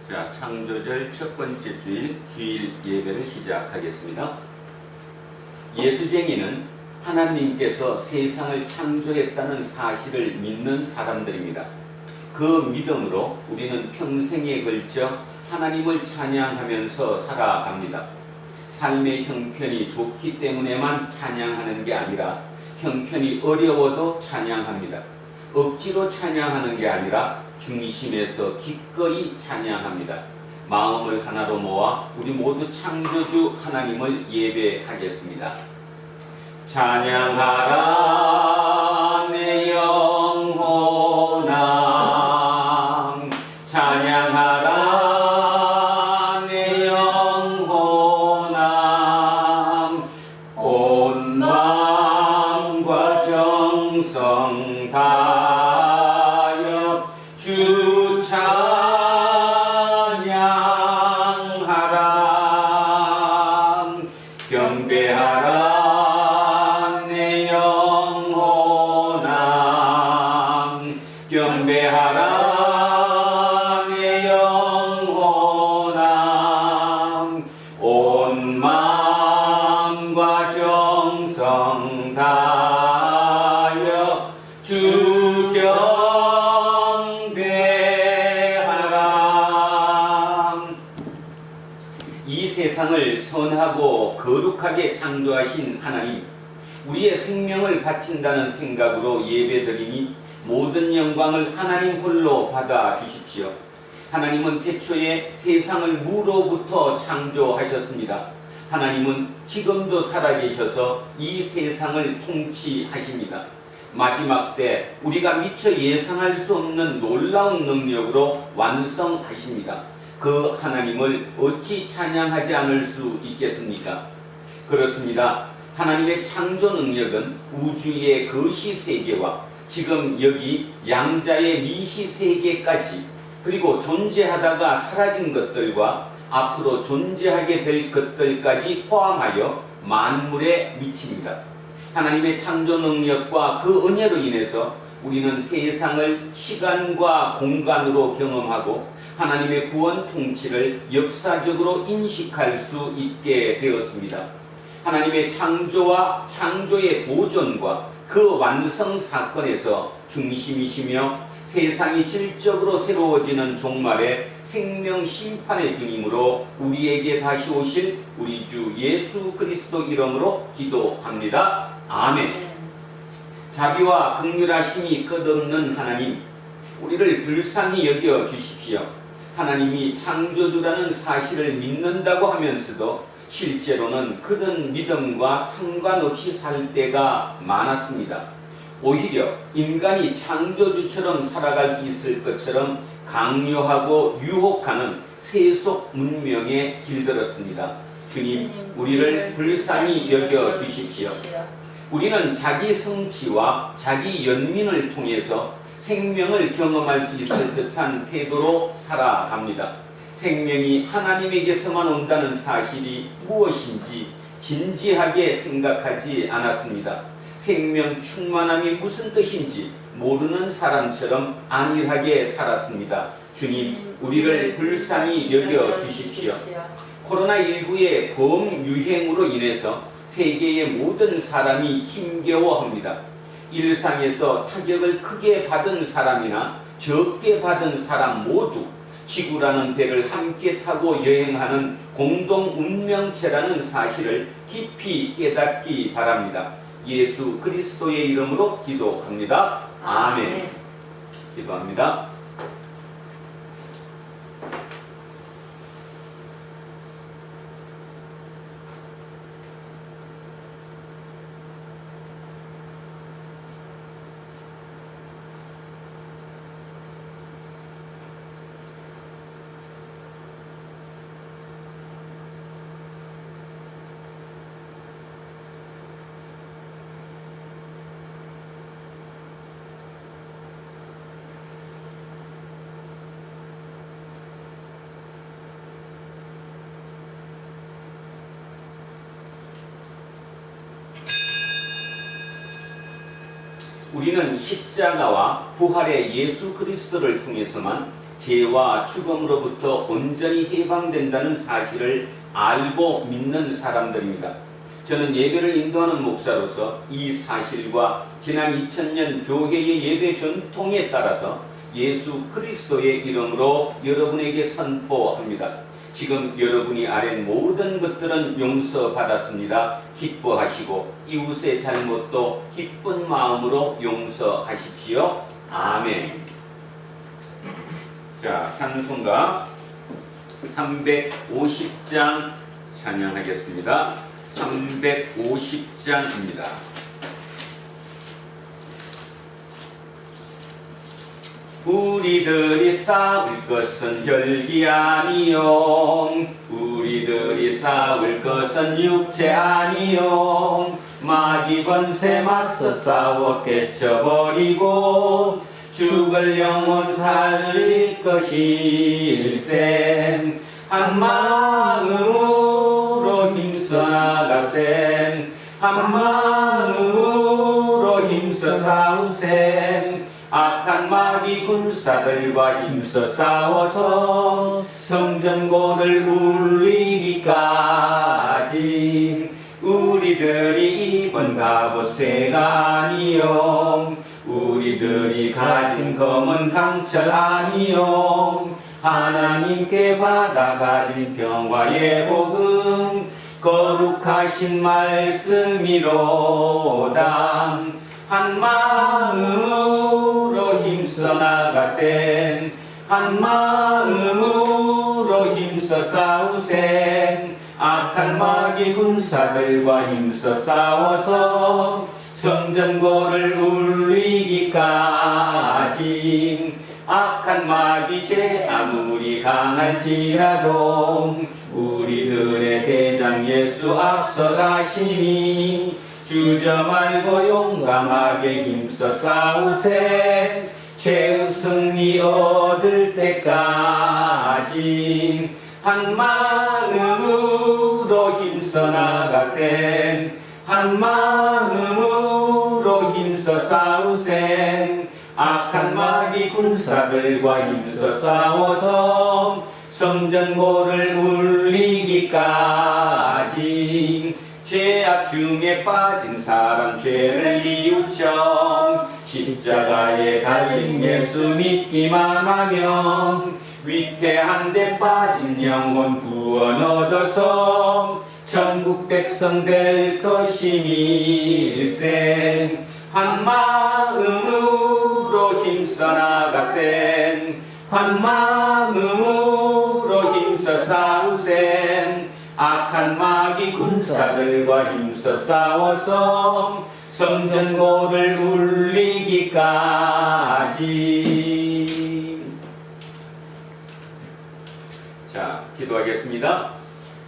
자, 창조절 첫 번째 주일 예배를 시작하겠습니다. 예수쟁이는 하나님께서 세상을 창조했다는 사실을 믿는 사람들입니다. 그 믿음으로 우리는 평생에 걸쳐 하나님을 찬양하면서 살아갑니다. 삶의 형편이 좋기 때문에만 찬양하는 게 아니라 형편이 어려워도 찬양합니다. 억지로 찬양하는 게 아니라 중심에서 기꺼이 찬양합니다. 마음을 하나로 모아 우리 모두 창조주 하나님을 예배하겠습니다. 찬양하라 내 영혼아, 찬양하라 내 영혼아, 온 마음과 정성 다하여 주 찬양하라. 경배하라 내 영혼아, 경배하라 내 영혼아, 온 마음과 정성 다하여 주 경배하라. 이 세상을 선하고 거룩하게 창조하신 하나님, 우리의 생명을 바친다는 생각으로 예배드리니 모든 영광을 하나님 홀로 받아 주십시오. 하나님은 태초에 세상을 무로부터 창조하셨습니다. 하나님은 지금도 살아계셔서 이 세상을 통치하십니다. 마지막 때 우리가 미처 예상할 수 없는 놀라운 능력으로 완성하십니다. 그 하나님을 어찌 찬양하지 않을 수 있겠습니까? 그렇습니다. 하나님의 창조 능력은 우주의 거시 세계와 지금 여기 양자의 미시 세계까지, 그리고 존재하다가 사라진 것들과 앞으로 존재하게 될 것들까지 포함하여 만물에 미칩니다. 하나님의 창조 능력과 그 은혜로 인해서 우리는 세상을 시간과 공간으로 경험하고 하나님의 구원 통치를 역사적으로 인식할 수 있게 되었습니다. 하나님의 창조와 창조의 보존과 그 완성 사건에서 중심이시며 세상이 질적으로 새로워지는 종말에 생명 심판의 주님으로 우리에게 다시 오실 우리 주 예수 그리스도 이름으로 기도합니다. 아멘. 자비와 긍휼하심이 끝없는 하나님, 우리를 불쌍히 여겨 주십시오. 하나님이 창조주라는 사실을 믿는다고 하면서도 실제로는 그런 믿음과 상관없이 살 때가 많았습니다. 오히려 인간이 창조주처럼 살아갈 수 있을 것처럼 강요하고 유혹하는 세속 문명에 길들었습니다. 주님, 우리를 불쌍히 여겨 주십시오. 우리는 자기 성취와 자기 연민을 통해서 생명을 경험할 수 있을 듯한 태도로 살아갑니다. 생명이 하나님에게서만 온다는 사실이 무엇인지 진지하게 생각하지 않았습니다. 생명 충만함이 무슨 뜻인지 모르는 사람처럼 안일하게 살았습니다. 주님, 우리를 불쌍히 여겨 주십시오. 코로나19의 범유행으로 인해서 세계의 모든 사람이 힘겨워합니다. 일상에서 타격을 크게 받은 사람이나 적게 받은 사람 모두 지구라는 배를 함께 타고 여행하는 공동 운명체라는 사실을 깊이 깨닫기 바랍니다. 예수 그리스도의 이름으로 기도합니다. 아멘. 기도합니다. 우리는 십자가와 부활의 예수 그리스도를 통해서만 죄와 죽음으로부터 온전히 해방된다는 사실을 알고 믿는 사람들입니다. 저는 예배를 인도하는 목사로서 이 사실과 지난 2000년 교회의 예배 전통에 따라서 예수 그리스도의 이름으로 여러분에게 선포합니다. 지금 여러분이 아는 모든 것들은 용서받았습니다. 기뻐하시고 이웃의 잘못도 기쁜 마음으로 용서하십시오. 아멘. 자, 찬송가 350장 찬양하겠습니다. 350장입니다. 우리들이 싸울 것은 혈기 아니요, 우리들이 싸울 것은 육체 아니요, 마귀 권세 맞서 싸워 깨쳐버리고 죽을 영혼 살릴 것일세. 한 마음으로 힘써 나가세, 한 마음으로 힘써 싸우세. 악한 마귀 군사들과 힘써 싸워서 성전고를 울리기까지. 우리들이 입은 갑옷새가 아니요, 우리들이 가진 검은 강철 아니요, 하나님께 받아 가진 평화의 복음 거룩하신 말씀이로다. 한 마음으로 힘써 나가세, 한 마음으로 힘써 싸우세. 악한 마귀 군사들과 힘써 싸워서 성전고를 울리기까지. 악한 마귀 죄 아무리 강할지라도 우리들의 대장 예수 앞서 가시니 주저 말고 용감하게 힘써 싸우세. 죄의 승리 얻을 때까지. 한 마음으로 힘써 나가세, 한 마음으로 힘써 싸우세. 악한 마귀 군사들과 힘써 싸워서 성전고를 울리기까지. 죄악 중에 빠진 사람 죄를 뉘우쳐 십자가에 달린 예수 믿기만 하면 위태한 데 빠진 영혼 구원 얻어서 천국 백성 될 것임일세. 한 마음으로 힘써 나가세, 한 마음으로 힘써 싸우세. 악한 마귀 군사들과 힘써 싸워서 성전고를 울리기까지. 자, 기도하겠습니다.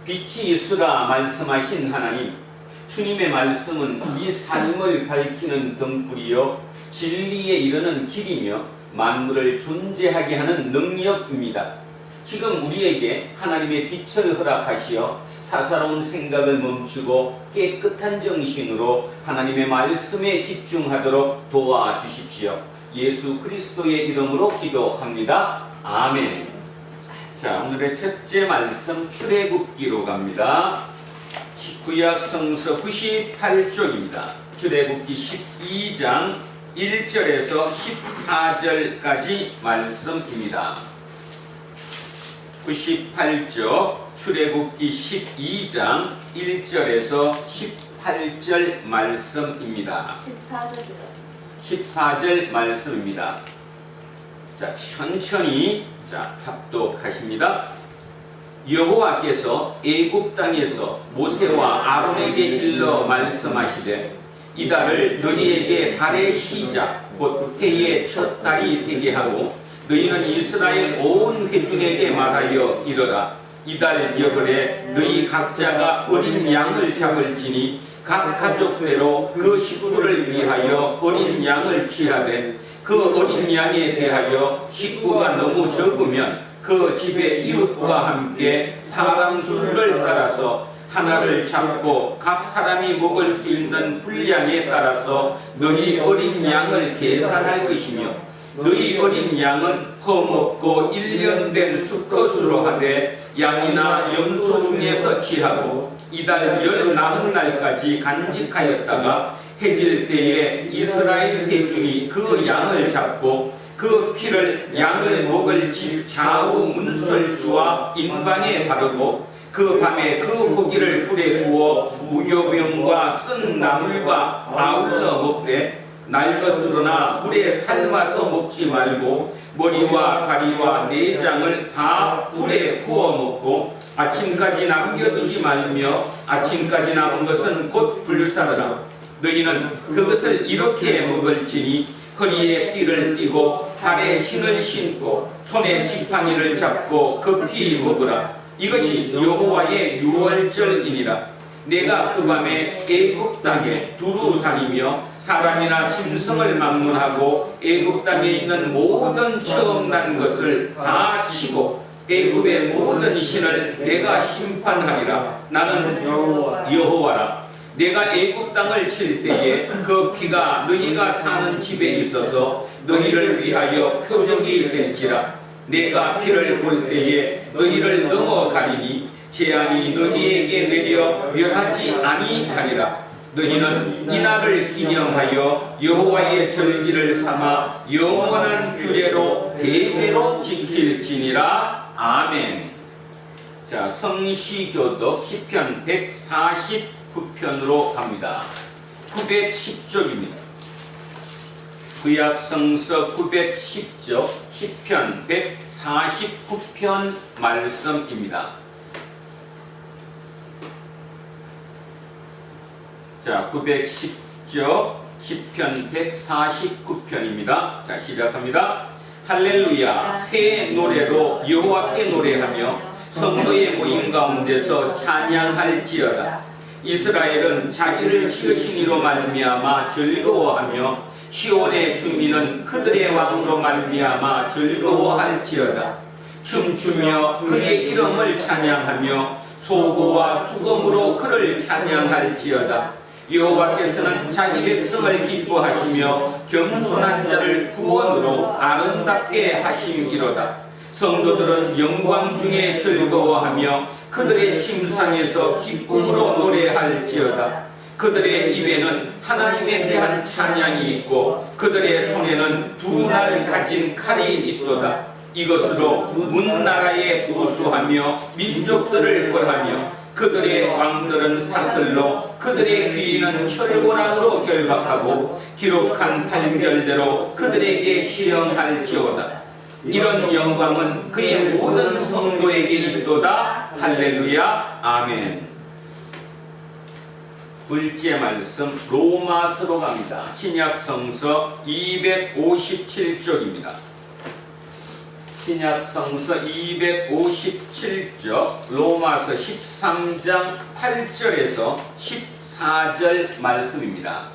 빛이 있으라 말씀하신 하나님, 주님의 말씀은 우리 삶을 밝히는 등불이요 진리에 이르는 길이며 만물을 존재하게 하는 능력입니다. 지금 우리에게 하나님의 빛을 허락하시어 사사로운 생각을 멈추고 깨끗한 정신으로 하나님의 말씀에 집중하도록 도와주십시오. 예수 그리스도의 이름으로 기도합니다. 아멘. 자, 오늘의 첫째 말씀 출애굽기로 갑니다. 구약 성서 98쪽입니다. 출애굽기 12장 1절에서 14절까지 말씀입니다. 98쪽 출애굽기 12장 1절에서 18절 말씀입니다. 14절 말씀입니다. 자, 천천히 합독하십니다. 여호와께서 애굽 땅에서 모세와 아론에게 일러 말씀하시되 이달을 너희에게 달의 시작 곧 해의 첫 달이 되게 하고 너희는 이스라엘 온 회중에게 말하여 이르라. 이달 여벌에 너희 각자가 어린 양을 잡을지니 각 가족대로 그 식구를 위하여 어린 양을 취하되 그 어린 양에 대하여 식구가 너무 적으면 그 집의 이웃과 함께 사람 수를 따라서 하나를 잡고 각 사람이 먹을 수 있는 분량에 따라서 너희 어린 양을 계산할 것이며 너희 어린 양은 험없고 1년 된 수컷으로 하되 양이나 염소 중에서 취하고 이달 19날까지 간직하였다가 해질 때에 이스라엘 회중이 그 양을 잡고 그 피를 양을 먹을 집 좌우 문설주와 인방에 바르고 그 밤에 그 고기를 불에 구워 무교병과 쓴 나물과 아울러 먹되 날것으로나 불에 삶아서 먹지 말고 머리와 다리와 내장을 다 불에 구워 먹고 아침까지 남겨두지 말며 아침까지 남은 것은 곧 불사르라. 너희는 그것을 이렇게 먹을지니 허리에 띠를 띠고 발에 신을 신고 손에 지팡이를 잡고 급히 먹으라. 이것이 여호와의 유월절이니라. 내가 그 밤에 애굽 땅에 두루 다니며 사람이나 짐승을 막론하고 애굽 땅에 있는 모든 처음 난 것을 다 치고 애굽의 모든 신을 내가 심판하리라. 나는 여호와라. 내가 애굽 땅을 칠 때에 그 피가 너희가 사는 집에 있어서 너희를 위하여 표적이 될지라. 내가 피를 볼 때에 너희를 넘어가리니 재앙이 너희에게 내려 멸하지 아니하리라. 너희는 이날을 기념하여 여호와의 절기를 삼아 영원한 규례로 대대로 지킬지니라. 아멘. 자, 성시교독 시편 149편으로 갑니다. 910쪽입니다. 구약성서 910쪽 시편 149편 말씀입니다. 자, 910쪽 시편 149편입니다. 자, 시작합니다. 할렐루야. 새 노래로 여호와께 노래하며 성도의 모임 가운데서 찬양할지어다. 이스라엘은 자기를 지으신 이로 말미암아 즐거워하며 시온의 주민은 그들의 왕으로 말미암아 즐거워할지어다. 춤추며 그의 이름을 찬양하며 소고와 수금으로 그를 찬양할지어다. 여호와께서는 자기 백성을 기뻐하시며 겸손한 자를 구원으로 아름답게 하심이로다. 성도들은 영광 중에 즐거워하며 그들의 침상에서 기쁨으로 노래할지어다. 그들의 입에는 하나님에 대한 찬양이 있고 그들의 손에는 두 날 가진 칼이 있도다. 이것으로 문나라에 보수하며 민족들을 벌하며 그들의 왕들은 사슬로 그들의 귀인은 철고랑으로 결박하고 기록한 판결대로 그들에게 시행할지어다. 이런 영광은 그의 모든 성도에게 있도다. 할렐루야. 아멘. 둘째 말씀 로마서로 갑니다. 신약성서 257쪽입니다. 신약성서 257쪽 로마서 13장 8절에서 14절 말씀입니다.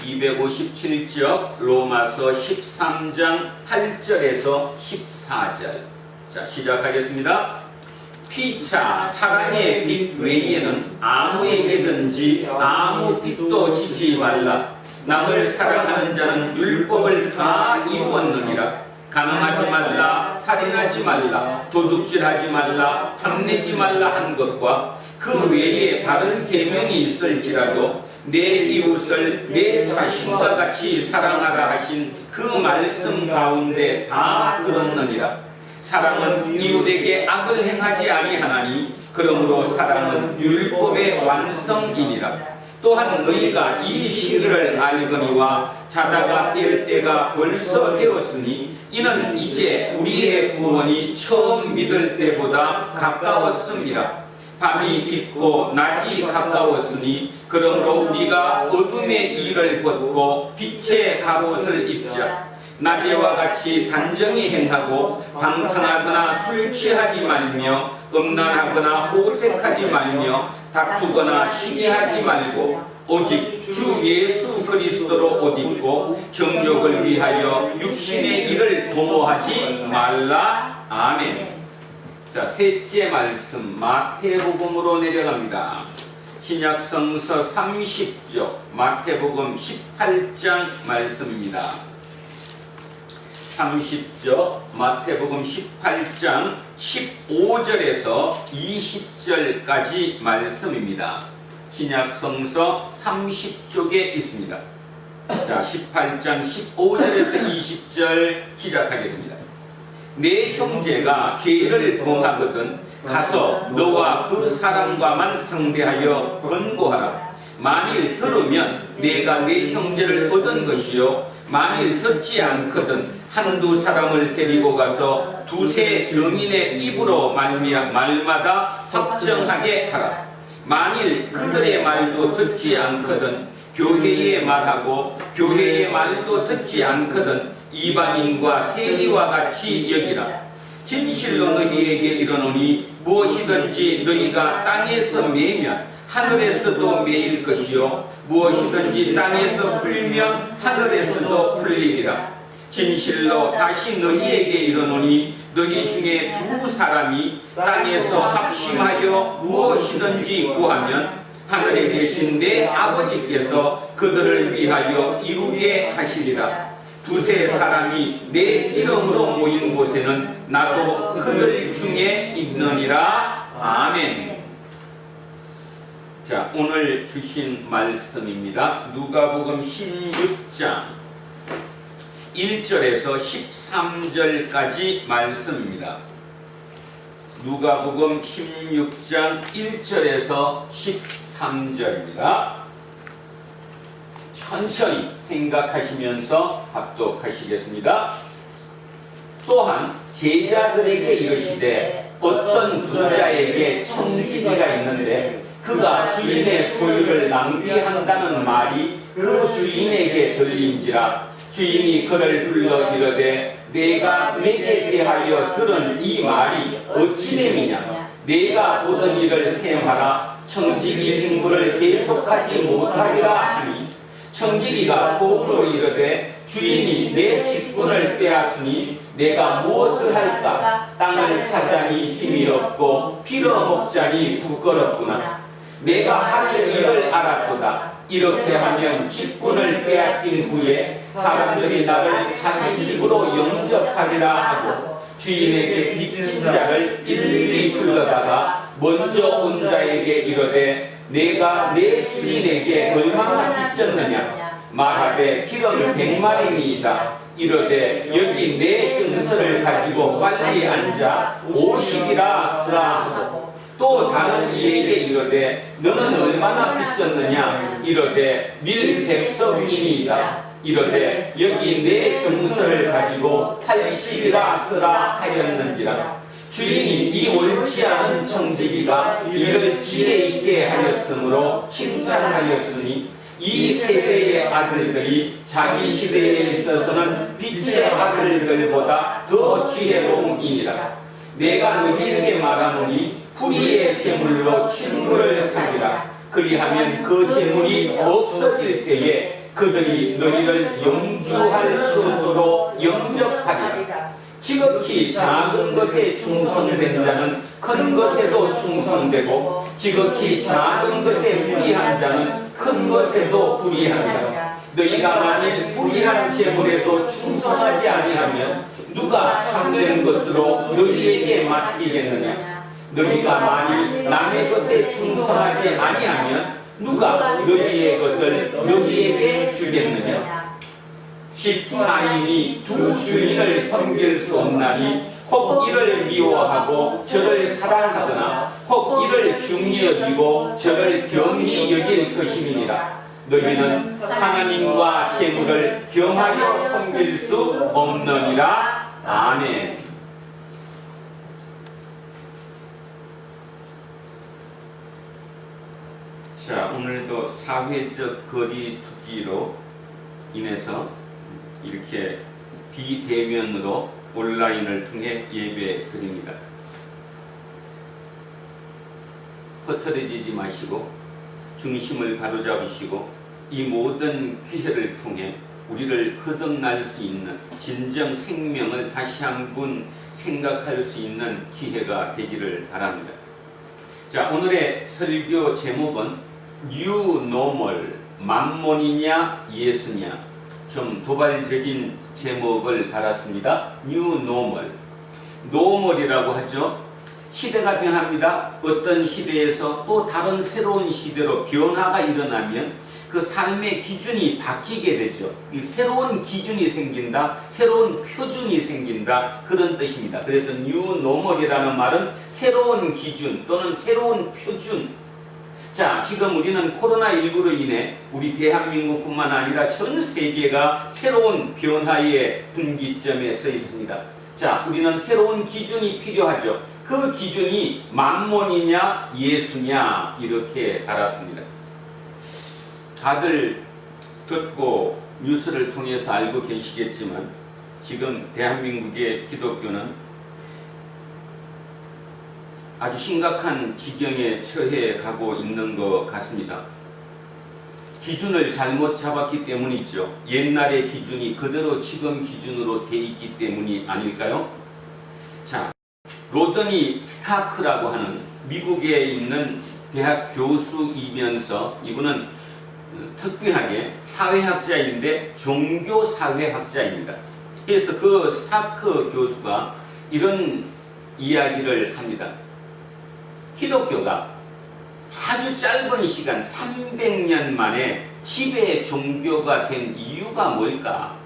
257쪽 로마서 13장 8절에서 14절. 자, 시작하겠습니다. 피차 사랑의 빛 외에는 아무에게든지 아무 빛도 지지 말라. 남을 사랑하는 자는 율법을 다 이루었느니라. 간음하지 말라, 살인하지 말라, 도둑질하지 말라, 탐내지 말라 한 것과 그 외에 다른 계명이 있을지라도 내 이웃을 내 자신과 같이 사랑하라 하신 그 말씀 가운데 다 들었느니라. 사랑은 이웃에게 악을 행하지 아니하나니 그러므로 사랑은 율법의 완성이니라. 또한 너희가 이 시기를 알거니와 자다가 깰 때가 벌써 되었으니 이는 이제 우리의 구원이 처음 믿을 때보다 가까웠습니다. 밤이 깊고 낮이 가까웠으니 그러므로 우리가 어둠의 일을 벗고 빛의 갑옷을 입자. 낮에와 같이 단정히 행하고 방탕하거나 술 취하지 말며 음란하거나 호색하지 말며 다투거나 시기하지 말고 오직 주 예수 그리스도로 옷 입고 정욕을 위하여 육신의 일을 도모하지 말라. 아멘. 자, 셋째 말씀 마태복음으로 내려갑니다. 신약성서 30쪽 마태복음 18장 말씀입니다. 30절, 마태복음 18장 15절에서 20절까지 말씀입니다. 신약 성서 30쪽에 있습니다. 자, 18장 15절에서 20절 시작하겠습니다. 내 형제가 죄를 범하거든 가서 너와 그 사람과만 상대하여 권고하라. 만일 들으면 내가 내 형제를 얻은 것이요, 만일 듣지 않거든 한두 사람을 데리고 가서 두세 증인의 입으로 말마다 확정하게 하라. 만일 그들의 말도 듣지 않거든 교회의 말하고 교회의 말도 듣지 않거든 이방인과 세리와 같이 여기라. 진실로 너희에게 이르노니 무엇이든지 너희가 땅에서 매면 하늘에서도 매일 것이요, 무엇이든지 땅에서 풀면 하늘에서도 풀리리라. 진실로 다시 너희에게 이르노니 너희 중에 두 사람이 땅에서 합심하여 무엇이든지 구하면 하늘에 계신 내 아버지께서 그들을 위하여 이루게 하시리라. 두세 사람이 내 이름으로 모인 곳에는 나도 그들 중에 있느니라. 아멘. 자, 오늘 주신 말씀입니다. 누가복음 16장 1절에서 13절까지 말씀입니다. 누가복음 16장 1절에서 13절입니다. 천천히 생각하시면서 합독하시겠습니다. 또한 제자들에게 이르시되 어떤 부자에게 청지기가 있는데 그가 주인의 소유를 낭비한다는 말이 그 주인에게 들린지라. 주인이 그를 불러 이르되 내가 내게 대하여 들은 이 말이 어찌 됨이냐. 내가 보던 일을 생하라. 청지기 직무를 계속하지 못하리라 하니, 청지기가 속으로 이르되 주인이 내 직분을 빼앗으니 내가 무엇을 할까. 땅을 파자니 힘이 없고 빌어먹자니 부끄럽구나. 내가 할 일을 알았도다. 이렇게 하면 직분을 빼앗긴 후에 사람들이 나를 자기 집으로 영접하리라 하고 주인에게 빚진 자를 일일이 불러다가 먼저 온 자에게 이르되 내가 내 주인에게 얼마나 빚졌느냐. 말하되 기름 100마리니이다. 이르되 여기 내 증서를 가지고 빨리 앉아 50이라 쓰라 하고, 또 다른 이에게 이르되 너는 얼마나 빚졌느냐. 이르되 밀 100석이니이다. 이르되 여기 내 증서를 가지고 80이라 쓰라 하였는지라. 주인이 이 옳지 않은 청지기가 이를 지혜 있게 하였으므로 칭찬하였으니 이 세대의 아들들이 자기 시대에 있어서는 빛의 아들들보다 더 지혜로움이니라. 내가 너희에게 말하노니 불의의 제물로 친구를 사귀라. 그리하면 그 제물이 없어질 때에 그들이 너희를 영주할 처소로 영접하리라. 지극히 작은 것에 충성된 자는 큰 것에도 충성되고 지극히 작은 것에 불의한 자는 큰 것에도 불의하리라. 너희가 만일 불의한 제물에도 충성하지 아니하면 누가 참된 것으로 너희에게 맡기겠느냐. 너희가 만일 남의 것에 충성하지 아니하면 누가 너희의 것을 너희에게 주겠느냐. 십타인이 두 주인을 섬길 수 없나니 혹 이를 미워하고 저를 사랑하거나 혹 이를 중히 여기고 저를 경히 여길 것임이니라. 너희는 하나님과 재물을 겸하여 섬길 수 없느니라. 아멘. 자, 오늘도 사회적 거리두기로 인해서 이렇게 비대면으로 온라인을 통해 예배 드립니다. 흐트러지지 마시고 중심을 바로잡으시고 이 모든 기회를 통해 우리를 거듭날 수 있는 진정 생명을 다시 한번 생각할 수 있는 기회가 되기를 바랍니다. 자, 오늘의 설교 제목은 New Normal, 만몬이냐 예수냐. 좀 도발적인 제목을 달았습니다. New Normal. 노멀이라고 하죠. 시대가 변합니다. 어떤 시대에서 또 다른 새로운 시대로 변화가 일어나면 그 삶의 기준이 바뀌게 되죠. 새로운 기준이 생긴다, 새로운 표준이 생긴다, 그런 뜻입니다. 그래서 New Normal이라는 말은 새로운 기준 또는 새로운 표준. 자, 지금 우리는 코로나19로 인해 우리 대한민국뿐만 아니라 전 세계가 새로운 변화의 분기점에 서 있습니다. 자, 우리는 새로운 기준이 필요하죠. 그 기준이 만몬이냐 예수냐 이렇게 달았습니다. 다들 듣고 뉴스를 통해서 알고 계시겠지만 지금 대한민국의 기독교는 아주 심각한 지경에 처해 가고 있는 것 같습니다. 기준을 잘못 잡았기 때문이죠. 옛날의 기준이 그대로 지금 기준으로 돼 있기 때문이 아닐까요? 자, 로더니 스타크라고 하는 미국에 있는 대학 교수이면서 이분은 특별하게 사회학자인데 종교사회학자입니다. 그래서 그 스타크 교수가 이런 이야기를 합니다. 기독교가 아주 짧은 시간 300년 만에 지배 종교가 된 이유가 뭘까?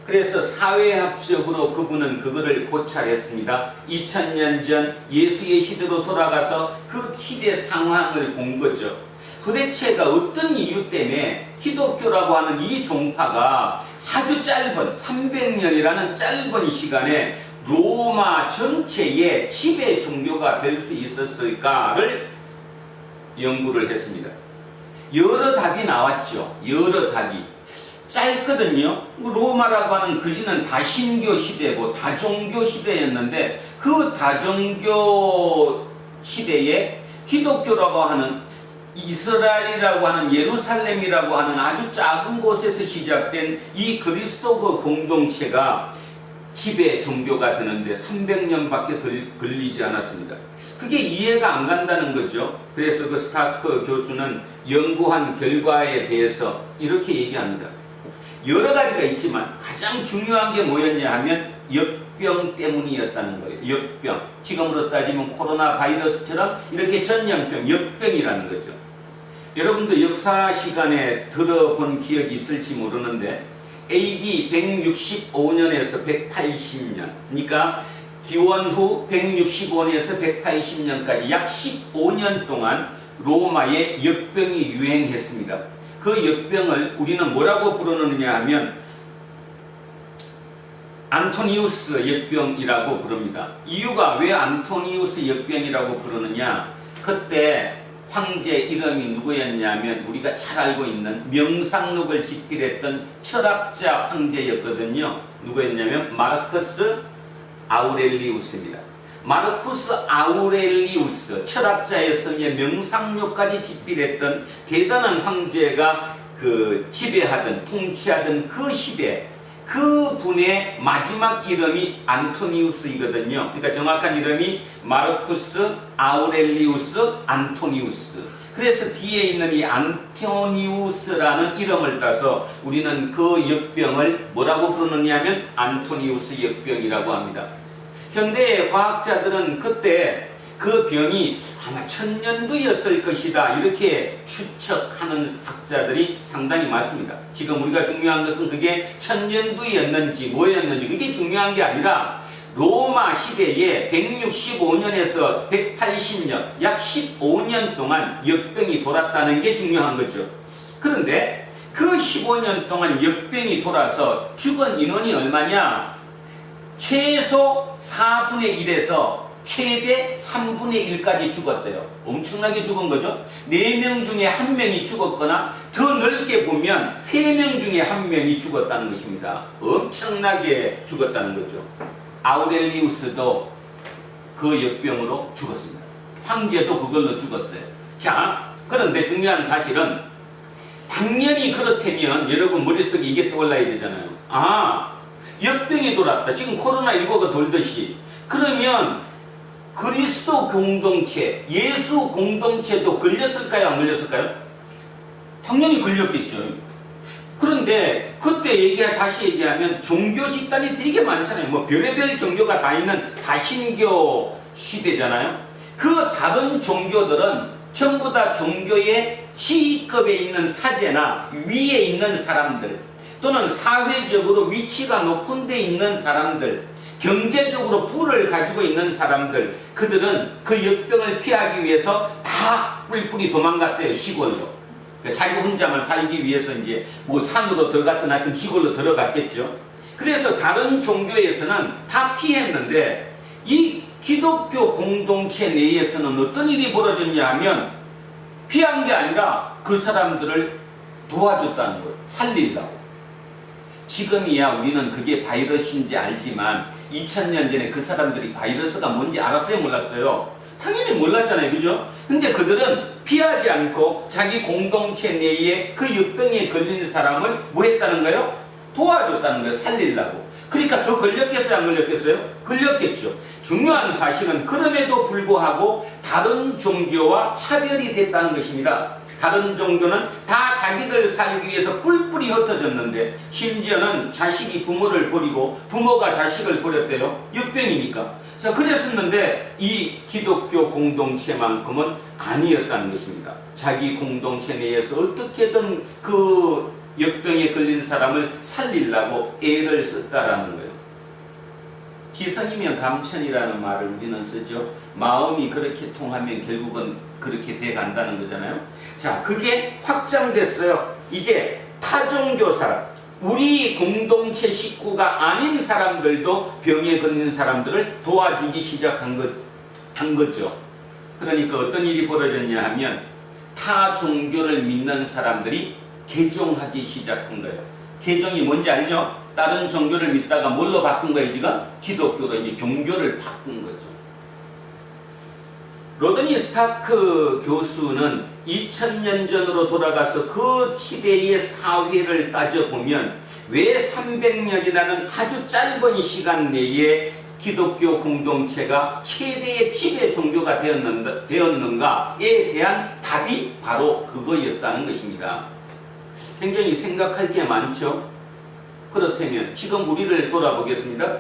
그래서 사회학적으로 그분은 그거를 고찰했습니다. 2000년 전 예수의 시대로 돌아가서 그 시대 상황을 본 거죠. 도대체가 어떤 이유 때문에 기독교라고 하는 이 종파가 아주 짧은 300년이라는 짧은 시간에 로마 전체의 지배 종교가 될 수 있었을까를 연구를 했습니다. 여러 답이 나왔죠. 여러 답이. 짧거든요. 로마라고 하는 그 시는 다신교 시대고 다종교 시대였는데 그 다종교 시대에 기독교라고 하는 이스라엘이라고 하는 예루살렘이라고 하는 아주 작은 곳에서 시작된 이 그리스도교 공동체가 지배 종교가 되는데 300년밖에 걸리지 않았습니다. 그게 이해가 안 간다는 거죠. 그래서 그 스타크 교수는 연구한 결과에 대해서 이렇게 얘기합니다. 여러 가지가 있지만 가장 중요한 게 뭐였냐 하면 역병 때문이었다는 거예요. 역병. 지금으로 따지면 코로나 바이러스처럼 이렇게 전염병, 역병이라는 거죠. 여러분도 역사 시간에 들어본 기억이 있을지 모르는데 AD 165년에서 180년, 그러니까 기원 후 165년에서 180년까지 약 15년 동안 로마에 역병이 유행했습니다. 그 역병을 우리는 뭐라고 부르느냐 하면 안토니우스 역병이라고 부릅니다. 이유가 왜 안토니우스 역병이라고 부르느냐? 그때 황제 이름이 누구였냐면 우리가 잘 알고 있는 명상록을 집필했던 철학자 황제였거든요. 누구였냐면 마르쿠스 아우렐리우스입니다. 마르쿠스 아우렐리우스 철학자였으며 명상록까지 집필했던 대단한 황제가 그 지배하던 통치하던 그 시대 그 분의 마지막 이름이 안토니우스이거든요. 그러니까 정확한 이름이 마르쿠스 아우렐리우스 안토니우스. 그래서 뒤에 있는 이 안토니우스라는 이름을 따서 우리는 그 역병을 뭐라고 부르느냐 하면 안토니우스 역병이라고 합니다. 현대 과학자들은 그때 그 병이 아마 1000년도였을 것이다 이렇게 추측하는 학자들이 상당히 많습니다. 지금 우리가 중요한 것은 그게 1000년도였는지 뭐였는지 그게 중요한 게 아니라 로마 시대에 165년에서 180년 약 15년 동안 역병이 돌았다는 게 중요한 거죠. 그런데 그 15년 동안 역병이 돌아서 죽은 인원이 얼마냐? 최소 4분의 1에서 최대 3분의 1까지 죽었대요. 엄청나게 죽은 거죠. 4명 중에 1명이 죽었거나 더 넓게 보면 3명 중에 1명이 죽었다는 것입니다. 엄청나게 죽었다는 거죠. 아우렐리우스도 그 역병으로 죽었습니다. 황제도 그걸로 죽었어요. 자, 그런데 중요한 사실은 당연히 그렇다면 여러분 머릿속에 이게 떠올라야 되잖아요. 아, 역병이 돌았다. 지금 코로나19가 돌듯이. 그러면 그리스도 공동체, 예수 공동체도 걸렸을까요? 안 걸렸을까요? 당연히 걸렸겠죠. 그런데 그때 다시 얘기하면 종교 집단이 되게 많잖아요. 뭐 별의별 종교가 다 있는 다신교 시대잖아요. 그 다른 종교들은 전부 다 종교의 지위급에 있는 사제나 위에 있는 사람들, 또는 사회적으로 위치가 높은 데 있는 사람들, 경제적으로 부를 가지고 있는 사람들, 그들은 그 역병을 피하기 위해서 다 뿔뿔이 도망갔대요, 시골로. 자기 혼자만 살기 위해서 이제 뭐 산으로 들어갔든 하여튼 시골로 들어갔겠죠. 그래서 다른 종교에서는 다 피했는데 이 기독교 공동체 내에서는 어떤 일이 벌어졌냐 하면 피한 게 아니라 그 사람들을 도와줬다는 거예요. 살리려고. 지금이야 우리는 그게 바이러스인지 알지만 2000년 전에 그 사람들이 바이러스가 뭔지 알았어요, 몰랐어요? 당연히 몰랐잖아요, 그죠? 근데 그들은 피하지 않고 자기 공동체 내에 그 역병에 걸린 사람을 뭐 했다는 거예요? 도와줬다는 거예요, 살리려고. 그러니까 더 걸렸겠어요, 안 걸렸겠어요? 걸렸겠죠. 중요한 사실은 그럼에도 불구하고 다른 종교와 차별이 됐다는 것입니다. 다른 종교는 다 자기들 살기 위해서 뿔뿔이 흩어졌는데 심지어는 자식이 부모를 버리고 부모가 자식을 버렸대요. 역병이니까. 자, 그랬었는데 이 기독교 공동체만큼은 아니었다는 것입니다. 자기 공동체 내에서 어떻게든 그 역병에 걸린 사람을 살리려고 애를 썼다라는 거예요. 지성이면 감천이라는 말을 우리는 쓰죠. 마음이 그렇게 통하면 결국은 그렇게 돼간다는 거잖아요. 자, 그게 확장됐어요. 이제 타종교 사람, 우리 공동체 식구가 아닌 사람들도 병에 걸린 사람들을 도와주기 시작한 거죠. 그러니까 어떤 일이 벌어졌냐 하면 타종교를 믿는 사람들이 개종하기 시작한 거예요. 개종이 뭔지 알죠? 다른 종교를 믿다가 뭘로 바꾼 거예요, 지금? 기독교로 이제 종교를 바꾼 거죠. 로드니 스타크 교수는 2000년 전으로 돌아가서 그 시대의 사회를 따져보면 왜 300년이라는 아주 짧은 시간 내에 기독교 공동체가 최대의 지배 종교가 되었는가에 대한 답이 바로 그거였다는 것입니다. 굉장히 생각할 게 많죠. 그렇다면 지금 우리를 돌아보겠습니다.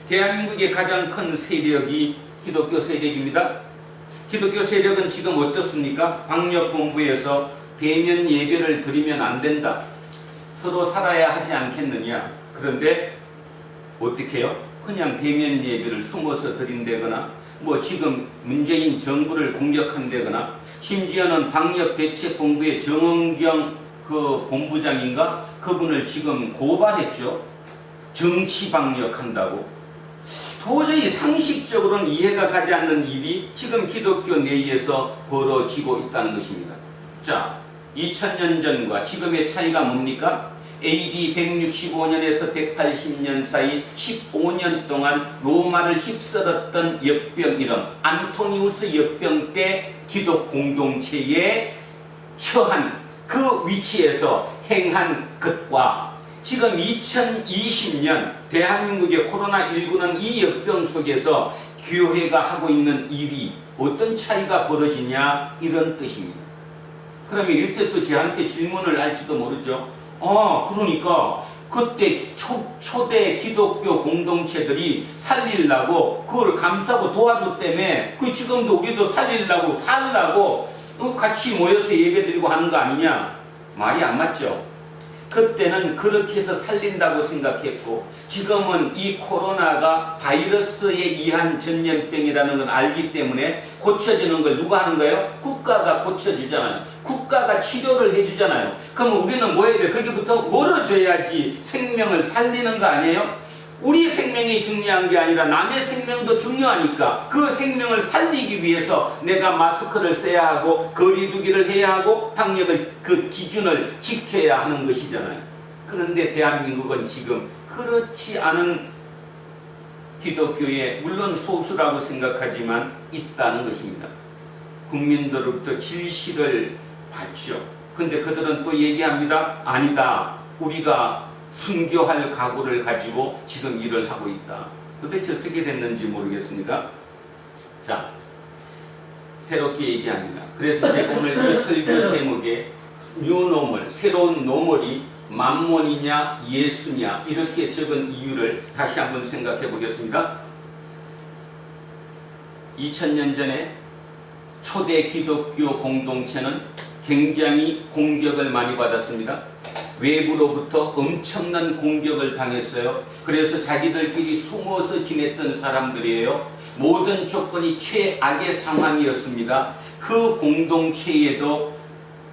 대한민국의 가장 큰 세력이 기독교 세력입니다. 기독교 세력은 지금 어떻습니까? 방역본부에서 대면 예배를 드리면 안 된다. 서로 살아야 하지 않겠느냐. 그런데 어떻게 해요? 그냥 대면 예배를 숨어서 드린다거나 뭐 지금 문재인 정부를 공격한다거나 심지어는 방역대책본부의 정은경 그 본부장인가? 그분을 지금 고발했죠. 정치 방역한다고. 도저히 상식적으로는 이해가 가지 않는 일이 지금 기독교 내에서 벌어지고 있다는 것입니다. 자, 2000년 전과 지금의 차이가 뭡니까? AD 165년에서 180년 사이 15년 동안 로마를 휩쓸었던 역병 이름 안토니우스 역병 때 기독 공동체에 처한 그 위치에서 행한 것과 지금 2020년 대한민국의 코로나19는 이 역병 속에서 교회가 하고 있는 일이 어떤 차이가 벌어지냐 이런 뜻입니다. 그러면 이때 또 저한테 질문을 할지도 모르죠. 그러니까 그때 초대 기독교 공동체들이 살리려고 그걸 감싸고 도와줬다며 그 지금도 우리도 살리려고 같이 모여서 예배드리고 하는 거 아니냐? 말이 안 맞죠. 그때는 그렇게 해서 살린다고 생각했고 지금은 이 코로나가 바이러스에 의한 전염병이라는 걸 알기 때문에 고쳐지는 걸 누가 하는 거예요? 국가가 고쳐주잖아요. 국가가 치료를 해주잖아요. 그럼 우리는 뭐 해야 돼? 거기부터 멀어져야지 생명을 살리는 거 아니에요? 우리 생명이 중요한 게 아니라 남의 생명도 중요하니까 그 생명을 살리기 위해서 내가 마스크를 써야 하고 거리두기를 해야 하고 방역을 그 기준을 지켜야 하는 것이잖아요. 그런데 대한민국은 지금 그렇지 않은 기독교에 물론 소수라고 생각하지만 있다는 것입니다. 국민들로부터 질시를 받죠. 근데 그들은 또 얘기합니다. 아니다. 우리가 순교할 각오를 가지고 지금 일을 하고 있다. 도대체 어떻게 됐는지 모르겠습니다. 자, 새롭게 얘기합니다. 그래서 제가 오늘 이 설교 제목에 뉴노멀, 새로운 노멀이 만몬이냐 예수냐 이렇게 적은 이유를 다시 한번 생각해 보겠습니다. 2000년 전에 초대 기독교 공동체는 굉장히 공격을 많이 받았습니다. 외부로부터 엄청난 공격을 당했어요. 그래서 자기들끼리 숨어서 지냈던 사람들이에요. 모든 조건이 최악의 상황이었습니다. 그 공동체에도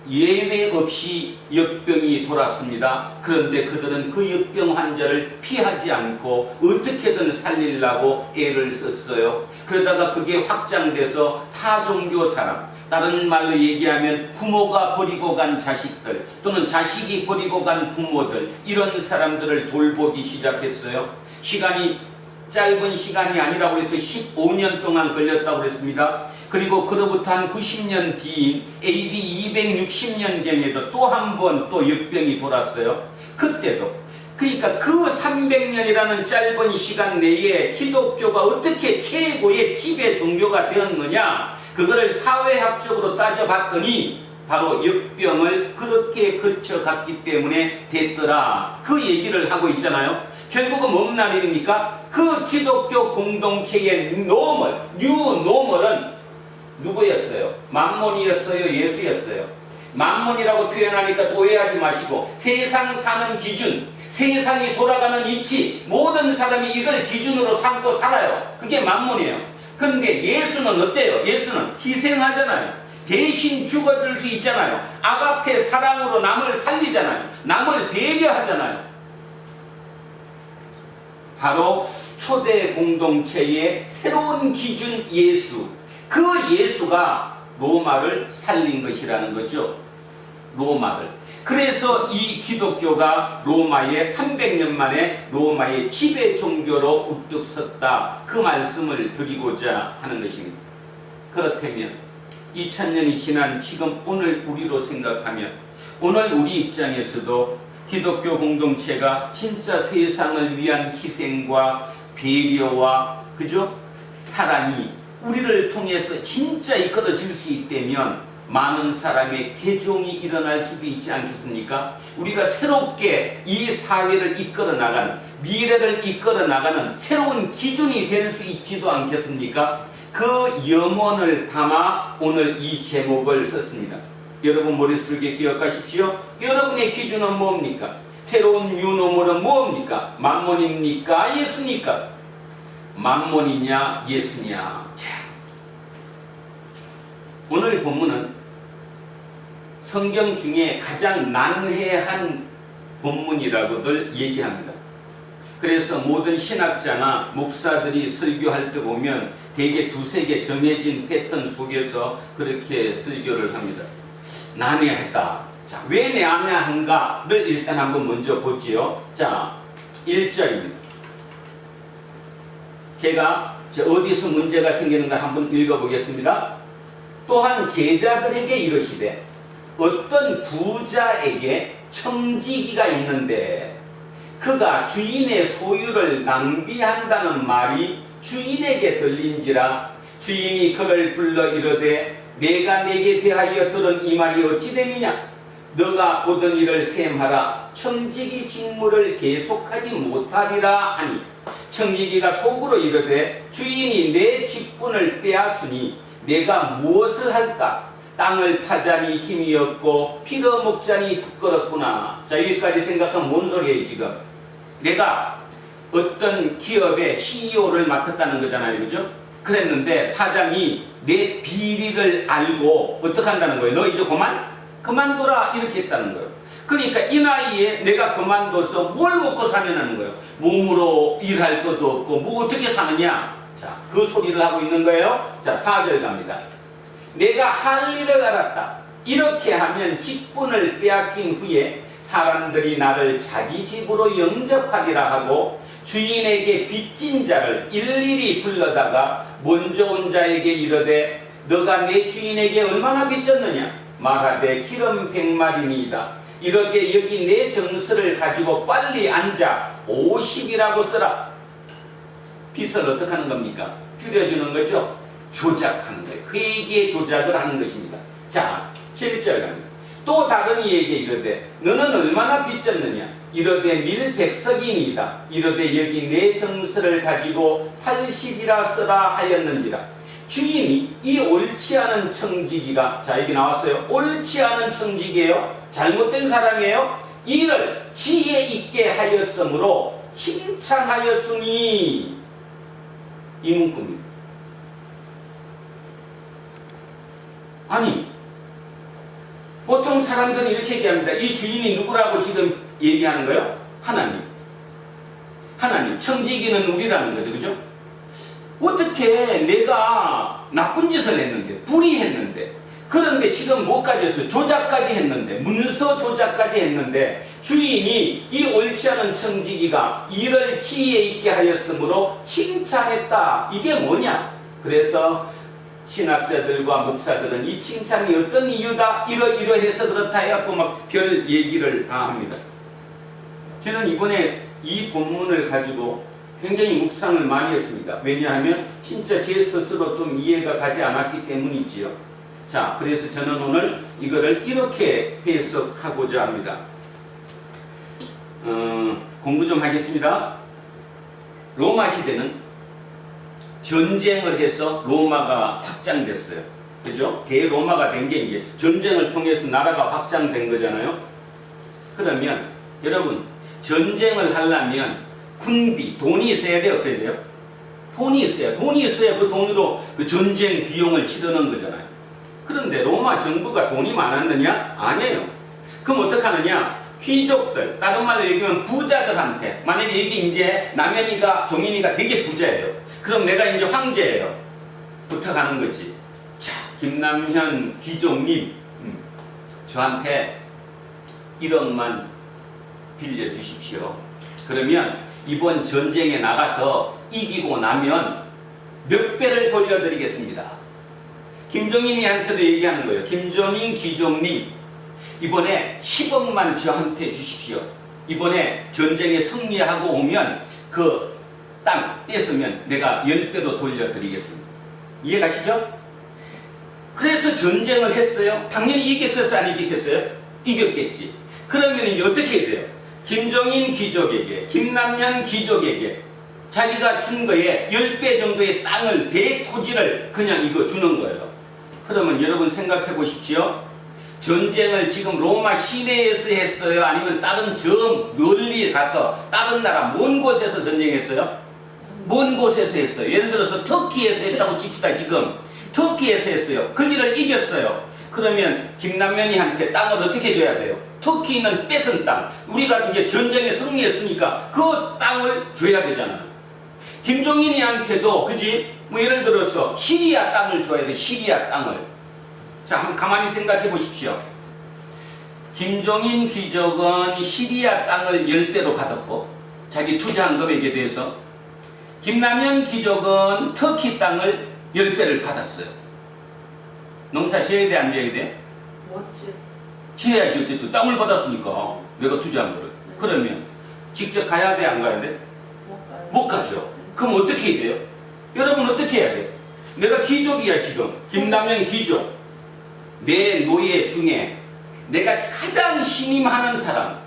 예외 없이 역병이 돌았습니다. 그런데 그들은 그 역병 환자를 피하지 않고 어떻게든 살리려고 애를 썼어요. 그러다가 그게 확장돼서 타 종교 사람, 다른 말로 얘기하면 부모가 버리고 간 자식들 또는 자식이 버리고 간 부모들, 이런 사람들을 돌보기 시작했어요. 시간이 짧은 시간이 아니라고 해도 15년 동안 걸렸다고 그랬습니다. 그리고 그로부터 한 90년 뒤인 AD 260년경에도 또 한 번 또 역병이 돌았어요. 그때도. 그러니까 그 300년이라는 짧은 시간 내에 기독교가 어떻게 최고의 지배 종교가 되었느냐, 그거를 사회학적으로 따져봤더니 바로 역병을 그렇게 거쳐갔기 때문에 됐더라, 그 얘기를 하고 있잖아요. 결국은 뭔 말입니까? 그 기독교 공동체의 노멀, 뉴노멀은 누구였어요? 만몬이었어요? 예수였어요? 만몬이라고 표현하니까 오해하지 마시고, 세상 사는 기준, 세상이 돌아가는 이치, 모든 사람이 이걸 기준으로 삼고 살아요. 그게 만몬이에요. 그런데 예수는 어때요? 예수는 희생하잖아요. 대신 죽어줄 수 있잖아요. 아가페 사랑으로 남을 살리잖아요. 남을 배려하잖아요. 바로 초대 공동체의 새로운 기준 예수, 그 예수가 로마를 살린 것이라는 거죠. 로마를. 그래서 이 기독교가 로마의 300년 만에 로마의 지배 종교로 우뚝 섰다, 그 말씀을 드리고자 하는 것입니다. 그렇다면 2000년이 지난 지금 오늘 우리로 생각하면, 오늘 우리 입장에서도 기독교 공동체가 진짜 세상을 위한 희생과 배려와 그죠? 사랑이 우리를 통해서 진짜 이끌어질 수 있다면 많은 사람의 개종이 일어날 수도 있지 않겠습니까? 우리가 새롭게 이 사회를 이끌어 나가는, 미래를 이끌어 나가는 새로운 기준이 될 수 있지도 않겠습니까? 그 염원을 담아 오늘 이 제목을 썼습니다. 여러분 머릿속에 기억하십시오. 여러분의 기준은 뭡니까? 새로운 뉴노멀은 뭡니까? 만몬입니까? 예수입니까? 만몬이냐 예수냐. 자, 오늘 본문은 성경 중에 가장 난해한 본문이라고들 얘기합니다. 그래서 모든 신학자나 목사들이 설교할 때 보면 대개 두세 개 정해진 패턴 속에서 그렇게 설교를 합니다. 난해하다. 자, 왜 난해한가를 일단 한번 먼저 보지요. 자, 1절입니다. 제가 어디서 문제가 생기는가 한번 읽어보겠습니다. 또한 제자들에게 이르시되 어떤 부자에게 청지기가 있는데 그가 주인의 소유를 낭비한다는 말이 주인에게 들린지라 주인이 그를 불러 이르되 내가 내게 대하여 들은 이 말이 어찌 됨이냐? 너가 보던 일을 셈하라. 청지기 직무를 계속하지 못하리라 하니 청지기가 속으로 이르되 주인이 내 직분을 빼앗으니 내가 무엇을 할까? 땅을 파자니 힘이 없고 빌어먹자니 부끄럽구나. 자, 여기까지 생각하면 뭔 소리예요 지금? 내가 어떤 기업의 CEO를 맡았다는 거잖아요, 그죠? 그랬는데 사장이 내 비리를 알고 어떻게 한다는 거예요? 너 이제 그만둬라 이렇게 했다는 거예요. 그러니까 이 나이에 내가 그만둬서 뭘 먹고 사냐는 거예요. 몸으로 일할 것도 없고 뭐 어떻게 사느냐. 자, 그 소리를 하고 있는 거예요. 자, 4절 갑니다. 내가 할 일을 알았다. 이렇게 하면 직분을 빼앗긴 후에 사람들이 나를 자기 집으로 영접하리라 하고 주인에게 빚진 자를 일일이 불러다가 먼저 온 자에게 이르되 너가 내 주인에게 얼마나 빚졌느냐? 말하되 기름 100마리니이다. 이렇게 여기 내 정서를 가지고 빨리 앉아 50이라고 써라. 빚을 어떻게 하는 겁니까? 줄여주는 거죠. 조작하는 거예요. 회계 조작을 하는 것입니다. 자, 7절 갑니다. 또 다른 이에게 이르되 너는 얼마나 빚졌느냐 이르되 밀백석이니이다. 이르되 여기 내 정서를 가지고 80이라 쓰라 하였는지라. 주인이 이 옳지 않은 청지기가, 자 여기 나왔어요. 옳지 않은 청지기예요. 잘못된 사람이에요. 이를 지혜 있게 하였으므로 칭찬하였으니. 이 문구입니다. 아니 보통 사람들은 이렇게 얘기합니다. 이 주인이 누구라고 지금 얘기하는 거예요? 하나님. 하나님. 청지기는 우리라는 거죠. 그죠? 어떻게 내가 나쁜 짓을 했는데, 불의했는데, 그런데 지금 뭐까지 했어요? 조작까지 했는데, 문서 조작까지 했는데, 주인이 이 옳지 않은 청지기가 이를 지혜 있게 하였으므로 칭찬했다. 이게 뭐냐? 그래서 신학자들과 목사들은 이 칭찬이 어떤 이유다, 이러해서 그렇다 해갖고 막 별 얘기를 다 합니다. 저는 이번에 이 본문을 가지고 굉장히 묵상을 많이 했습니다. 왜냐하면 진짜 제 스스로 좀 이해가 가지 않았기 때문이지요. 자, 그래서 저는 오늘 이거를 이렇게 해석하고자 합니다. 공부 좀 하겠습니다. 로마 시대는 전쟁을 해서 로마가 확장됐어요. 그죠? 대로마가 된 게 이제 전쟁을 통해서 나라가 확장된 거잖아요. 그러면 여러분 전쟁을 하려면 군비, 돈이 있어야 돼요? 없어야 돼요? 돈이 있어야 그 돈으로 그 전쟁 비용을 치르는 거잖아요. 그런데 로마 정부가 돈이 많았느냐? 아니에요. 그럼 어떡하느냐? 귀족들, 다른 말로 얘기하면 부자들한테, 만약에 이게 이제 남현이가, 종인이가 되게 부자예요. 그럼 내가 이제 황제예요. 부탁하는 거지. 자, 김남현 귀족님, 저한테 1억만 빌려주십시오. 그러면 이번 전쟁에 나가서 이기고 나면 몇 배를 돌려드리겠습니다. 김종인이한테도 얘기하는 거예요. 김종인 귀족님, 이번에 10억만 저한테 주십시오. 이번에 전쟁에 승리하고 오면 그 땅 뺏으면 내가 10배로 돌려드리겠습니다. 이해가시죠? 그래서 전쟁을 했어요. 당연히 이겼겠어요? 안 이겼겠어요? 이겼겠지. 그러면 이제 어떻게 해야 돼요? 김종인 귀족에게, 김남현 귀족에게 자기가 준 거에 10배 정도의 땅을, 대토지를 그냥 이거 주는 거예요. 그러면 여러분 생각해 보십시오. 전쟁을 지금 로마 시내에서 했어요? 아니면 다른 저 멀리 가서 다른 나라 먼 곳에서 전쟁했어요? 먼 곳에서 했어요. 예를 들어서 터키에서 했다고 칩시다. 지금 터키에서 했어요. 거기를 이겼어요. 그러면 김남현이한테 땅을 어떻게 줘야 돼요? 터키는 뺏은 땅, 우리가 이제 전쟁에 승리했으니까 그 땅을 줘야 되잖아. 김종인이한테도, 그지? 뭐 예를 들어서 시리아 땅을 줘야 돼. 시리아 땅을. 자, 한번 가만히 생각해 보십시오. 김종인 귀족은 시리아 땅을 10배로 받았고, 자기 투자한 금액에 대해서. 김남현 귀족은 터키 땅을 10배를 받았어요. 농사 지어야 돼, 안 지어야 돼? 뭐지? 지어야지. 어쨌든 땅을 받았으니까 내가 투자한 거를. 그러면 직접 가야 돼, 안 가야 돼? 못 가죠. 그럼 어떻게 해야 돼요? 여러분 어떻게 해야 돼? 내가 귀족이야 지금. 김남현 귀족. 내 노예 중에 내가 가장 신임하는 사람,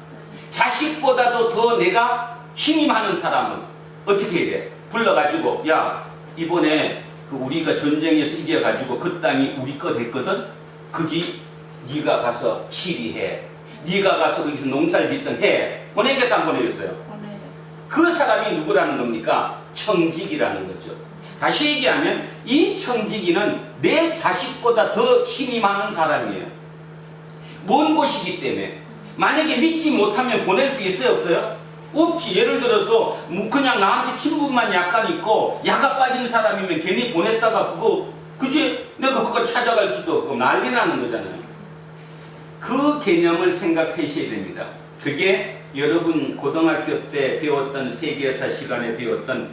자식보다도 더 내가 신임하는 사람은 어떻게 해야 돼? 불러가지고, 야, 이번에 그 우리가 전쟁에서 이겨가지고 그 땅이 우리 거 됐거든? 거기 네가 가서 치리해. 네가 가서 거기서 농사를 짓든 해. 보내겠어, 안 보내겠어요? 보내요. 그 사람이 누구라는 겁니까? 청지기라는 거죠. 다시 얘기하면 이 청지기는 내 자식보다 더 힘이 많은 사람이에요. 먼 곳이기 때문에. 만약에 믿지 못하면 보낼 수 있어요, 없어요? 없지. 예를 들어서 그냥 나한테 친분만 약간 있고 야가 빠진 사람이면 괜히 보냈다가 그거, 그지? 내가 그거 찾아갈 수도 없고 난리 나는 거잖아요. 그 개념을 생각하셔야 됩니다. 그게 여러분 고등학교 때 배웠던 세계사 시간에 배웠던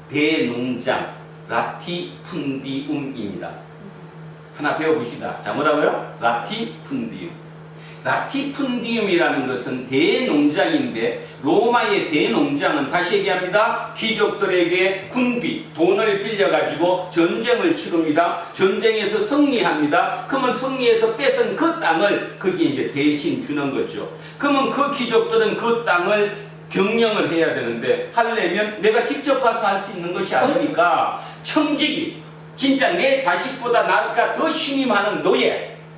대농장 라티푼디움입니다. 하나 배워봅시다. 자, 뭐라고요? 라티푼디움. 라티푼디움이라는 것은 대농장인데, 로마의 대농장은 다시 얘기합니다. 귀족들에게 군비, 돈을 빌려가지고 전쟁을 치릅니다. 전쟁에서 승리합니다. 그러면 승리해서 뺏은 그 땅을 거기에 이제 대신 주는 거죠. 그러면 그 귀족들은 그 땅을 경영을 해야 되는데, 하려면 내가 직접 가서 할 수 있는 것이 아니니까 청지기, 진짜 내 자식보다 나가 더 신임하는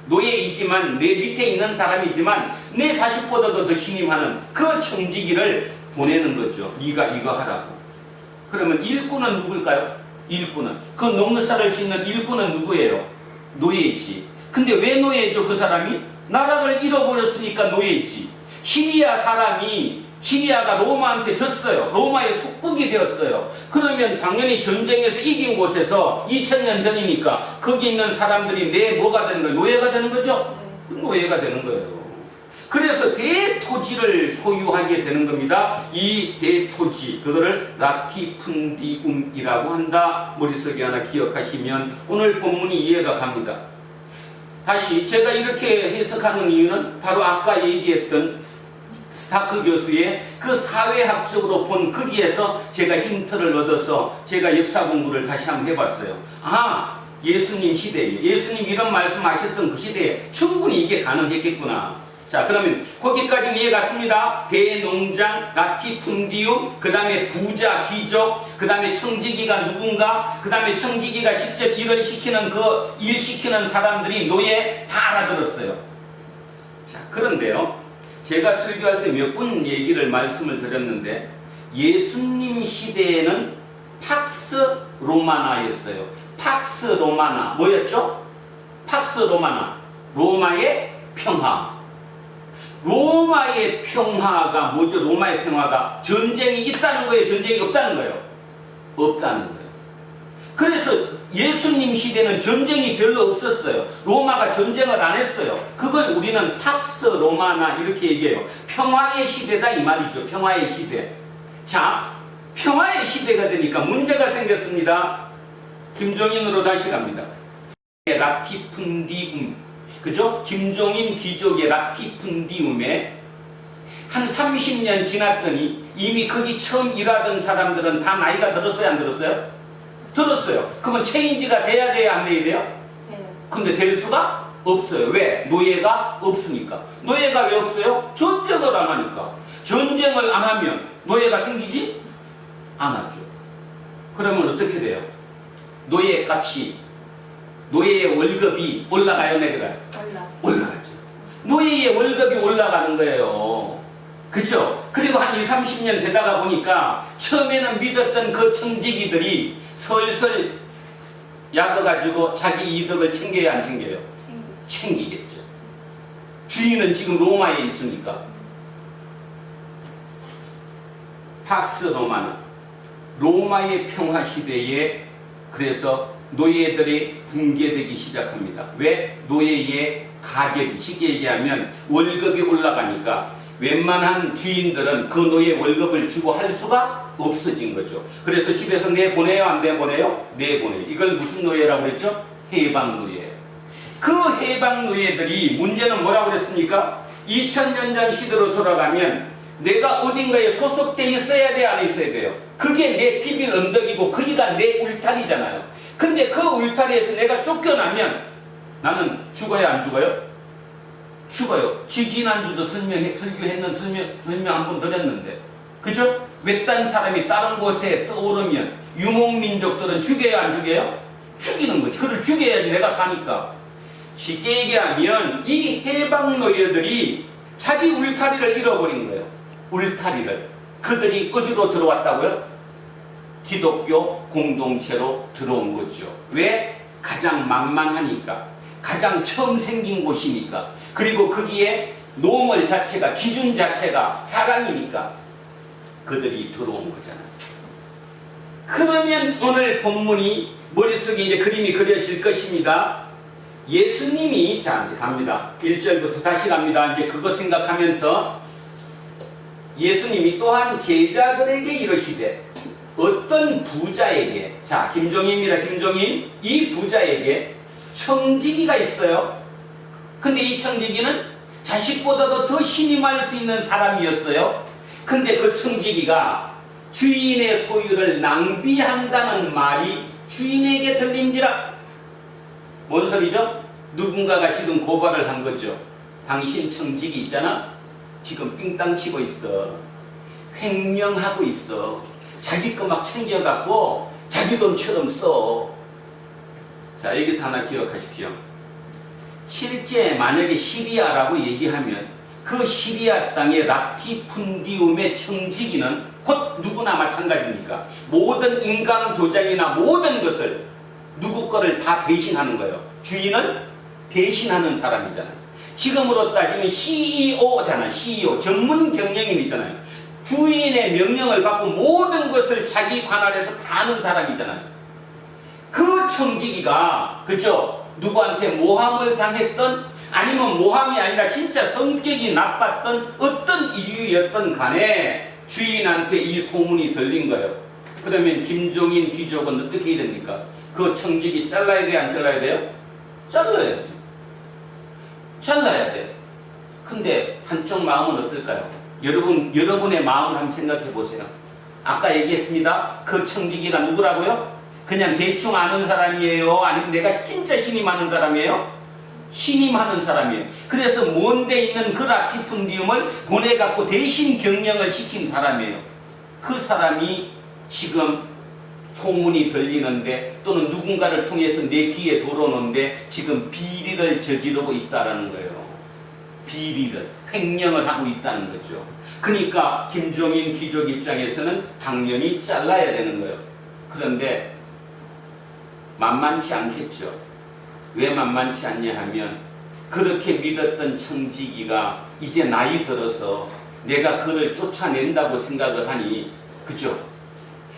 노예이지만, 내 밑에 있는 사람이지만 내 자식보다도 더 신임하는 그 청지기를 보내는 거죠. 네가 이거 하라고. 그러면 일꾼은 누굴까요? 일꾼은, 그 농사를 짓는 일꾼은 누구예요? 노예이지. 근데 왜 노예죠? 그 사람이 나라를 잃어버렸으니까 노예이지. 시리아가 로마한테 졌어요. 로마의 속국이 되었어요. 그러면 당연히 전쟁에서 이긴 곳에서 2000년 전이니까 거기 있는 사람들이 내 뭐가 되는 거예요? 노예가 되는 거죠? 노예가 되는 거예요. 그래서 대토지를 소유하게 되는 겁니다. 이 대토지, 그거를 라티푼디움이라고 한다. 머릿속에 하나 기억하시면 오늘 본문이 이해가 갑니다. 다시 제가 이렇게 해석하는 이유는 바로 아까 얘기했던 스타크 교수의 그 사회학적으로 본 거기에서 제가 힌트를 얻어서 제가 역사 공부를 다시 한번 해봤어요. 아, 예수님 시대에, 예수님 이런 말씀하셨던 그 시대에 충분히 이게 가능했겠구나. 자, 그러면 거기까지는 이해 갔습니다. 대농장, 라티푼디움, 그 다음에 부자, 귀족, 그 다음에 청지기가 누군가, 그 다음에 청지기가 직접 일을 시키는 그 일 시키는 사람들이 노예, 다 알아들었어요. 자, 그런데요, 제가 설교할 때 몇 분 얘기를 말씀을 드렸는데, 예수님 시대에는 팍스 로마나였어요. 팍스 로마나 뭐였죠? 팍스 로마나, 로마의 평화. 로마의 평화가 뭐죠? 로마의 평화가 전쟁이 있다는 거예요? 전쟁이 없다는 거예요? 없다는 거예요. 그래서 예수님 시대는 전쟁이 별로 없었어요. 로마가 전쟁을 안 했어요. 그걸 우리는 팍스 로마나 이렇게 얘기해요. 평화의 시대다 이 말이죠. 평화의 시대. 자, 평화의 시대가 되니까 문제가 생겼습니다. 김종인으로 다시 갑니다. 라티푼디움, 그죠? 김종인 귀족의 라티푼디움에 한 30년 지났더니 이미 거기 처음 일하던 사람들은 다 나이가 들었어요? 안 들었어요? 들었어요. 그러면 체인지가 돼야 돼요? 안 돼야 돼요? 근데 될 수가 없어요. 왜? 노예가 없으니까. 노예가 왜 없어요? 전쟁을 안 하니까. 전쟁을 안 하면 노예가 생기지? 안 하죠. 그러면 어떻게 돼요? 노예 값이, 노예의 월급이 올라가요? 내려가요? 올라가죠. 노예의 월급이 올라가는 거예요. 그죠? 그리고 한 20, 30년 되다가 보니까 처음에는 믿었던 그 청지기들이 슬슬 약어가지고 자기 이득을 챙겨야 안 챙겨요? 챙기겠죠. 주인은 지금 로마에 있으니까. 팍스 로마는 로마의 평화 시대에 그래서 노예들이 붕괴되기 시작합니다. 왜? 노예의 가격이, 쉽게 얘기하면 월급이 올라가니까 웬만한 주인들은 그 노예 월급을 주고 할 수가 없어진 거죠. 그래서 집에서 내보내요? 안 내보내요? 내보내요. 이걸 무슨 노예라고 그랬죠? 해방노예. 그 해방노예들이 문제는 뭐라고 그랬습니까? 2000년 전 시대로 돌아가면 내가 어딘가에 소속돼 있어야 돼? 안 있어야 돼요? 그게 내 비빌 언덕이고 거기가 내 울타리잖아요. 근데 그 울타리에서 내가 쫓겨나면 나는 죽어요? 안 죽어요? 죽어요. 지난주도 설교했는 설명 한 번 드렸는데, 그죠? 외딴 사람이 다른 곳에 떠오르면 유목민족들은 죽여요? 안 죽여요? 죽이는 거지. 그를 죽여야지 내가 사니까. 쉽게 얘기하면 이 해방노예들이 자기 울타리를 잃어버린 거예요. 울타리를. 그들이 어디로 들어왔다고요? 기독교 공동체로 들어온 거죠. 왜? 가장 만만하니까. 가장 처음 생긴 곳이니까. 그리고 거기에 노멀 자체가, 기준 자체가 사랑이니까 그들이 들어온 거잖아요. 그러면 오늘 본문이 머릿속에 이제 그림이 그려질 것입니다. 예수님이, 자, 이제 갑니다. 1절부터 다시 갑니다. 이제 그거 생각하면서 예수님이 또한 제자들에게 이르시되 어떤 부자에게, 자, 김종인입니다. 김종인. 이 부자에게 청지기가 있어요. 근데 이 청지기는 자식보다도 더 신임할 수 있는 사람이었어요. 근데 그 청지기가 주인의 소유를 낭비한다는 말이 주인에게 들린지라. 뭔 소리죠? 누군가가 지금 고발을 한 거죠. 당신 청지기 있잖아? 지금 삥땅 치고 있어. 횡령하고 있어. 자기 거 막 챙겨갖고 자기 돈처럼 써. 자, 여기서 하나 기억하십시오. 실제 만약에 시리아라고 얘기하면 그 시리아 땅의 라티푼디움의 청지기는 곧 누구나 마찬가지입니까? 모든 인감 도장이나 모든 것을 누구 거를 다 대신하는 거예요. 주인은 대신하는 사람이잖아요. 지금으로 따지면 CEO잖아요. CEO, 전문 경영인이잖아요. 주인의 명령을 받고 모든 것을 자기 관할에서 다 하는 사람이잖아요. 그 청지기가, 그죠? 누구한테 모함을 당했던, 아니면 모함이 아니라 진짜 성격이 나빴던 어떤 이유였던 간에 주인한테 이 소문이 들린 거예요. 그러면 김종인 귀족은 어떻게 해야 됩니까? 그 청지기 잘라야 돼요? 안 잘라야 돼요? 잘라야지. 잘라야 돼. 근데 한쪽 마음은 어떨까요? 여러분의 마음을 한번 생각해 보세요. 아까 얘기했습니다. 그 청지기가 누구라고요? 그냥 대충 아는 사람이에요? 아니면 내가 진짜 신임하는 사람이에요? 신임하는 사람이에요. 그래서 먼데 있는 그 라티툰디움을 보내갖고 대신 경영을 시킨 사람이에요. 그 사람이 지금 소문이 들리는데, 또는 누군가를 통해서 내 귀에 들어오는데 지금 비리를 저지르고 있다는 거예요. 비리를, 횡령을 하고 있다는 거죠. 그러니까 김종인 귀족 입장에서는 당연히 잘라야 되는 거예요. 그런데 만만치 않겠죠. 왜 만만치 않냐 하면, 그렇게 믿었던 청지기가 이제 나이 들어서 내가 그를 쫓아낸다고 생각을 하니, 그죠?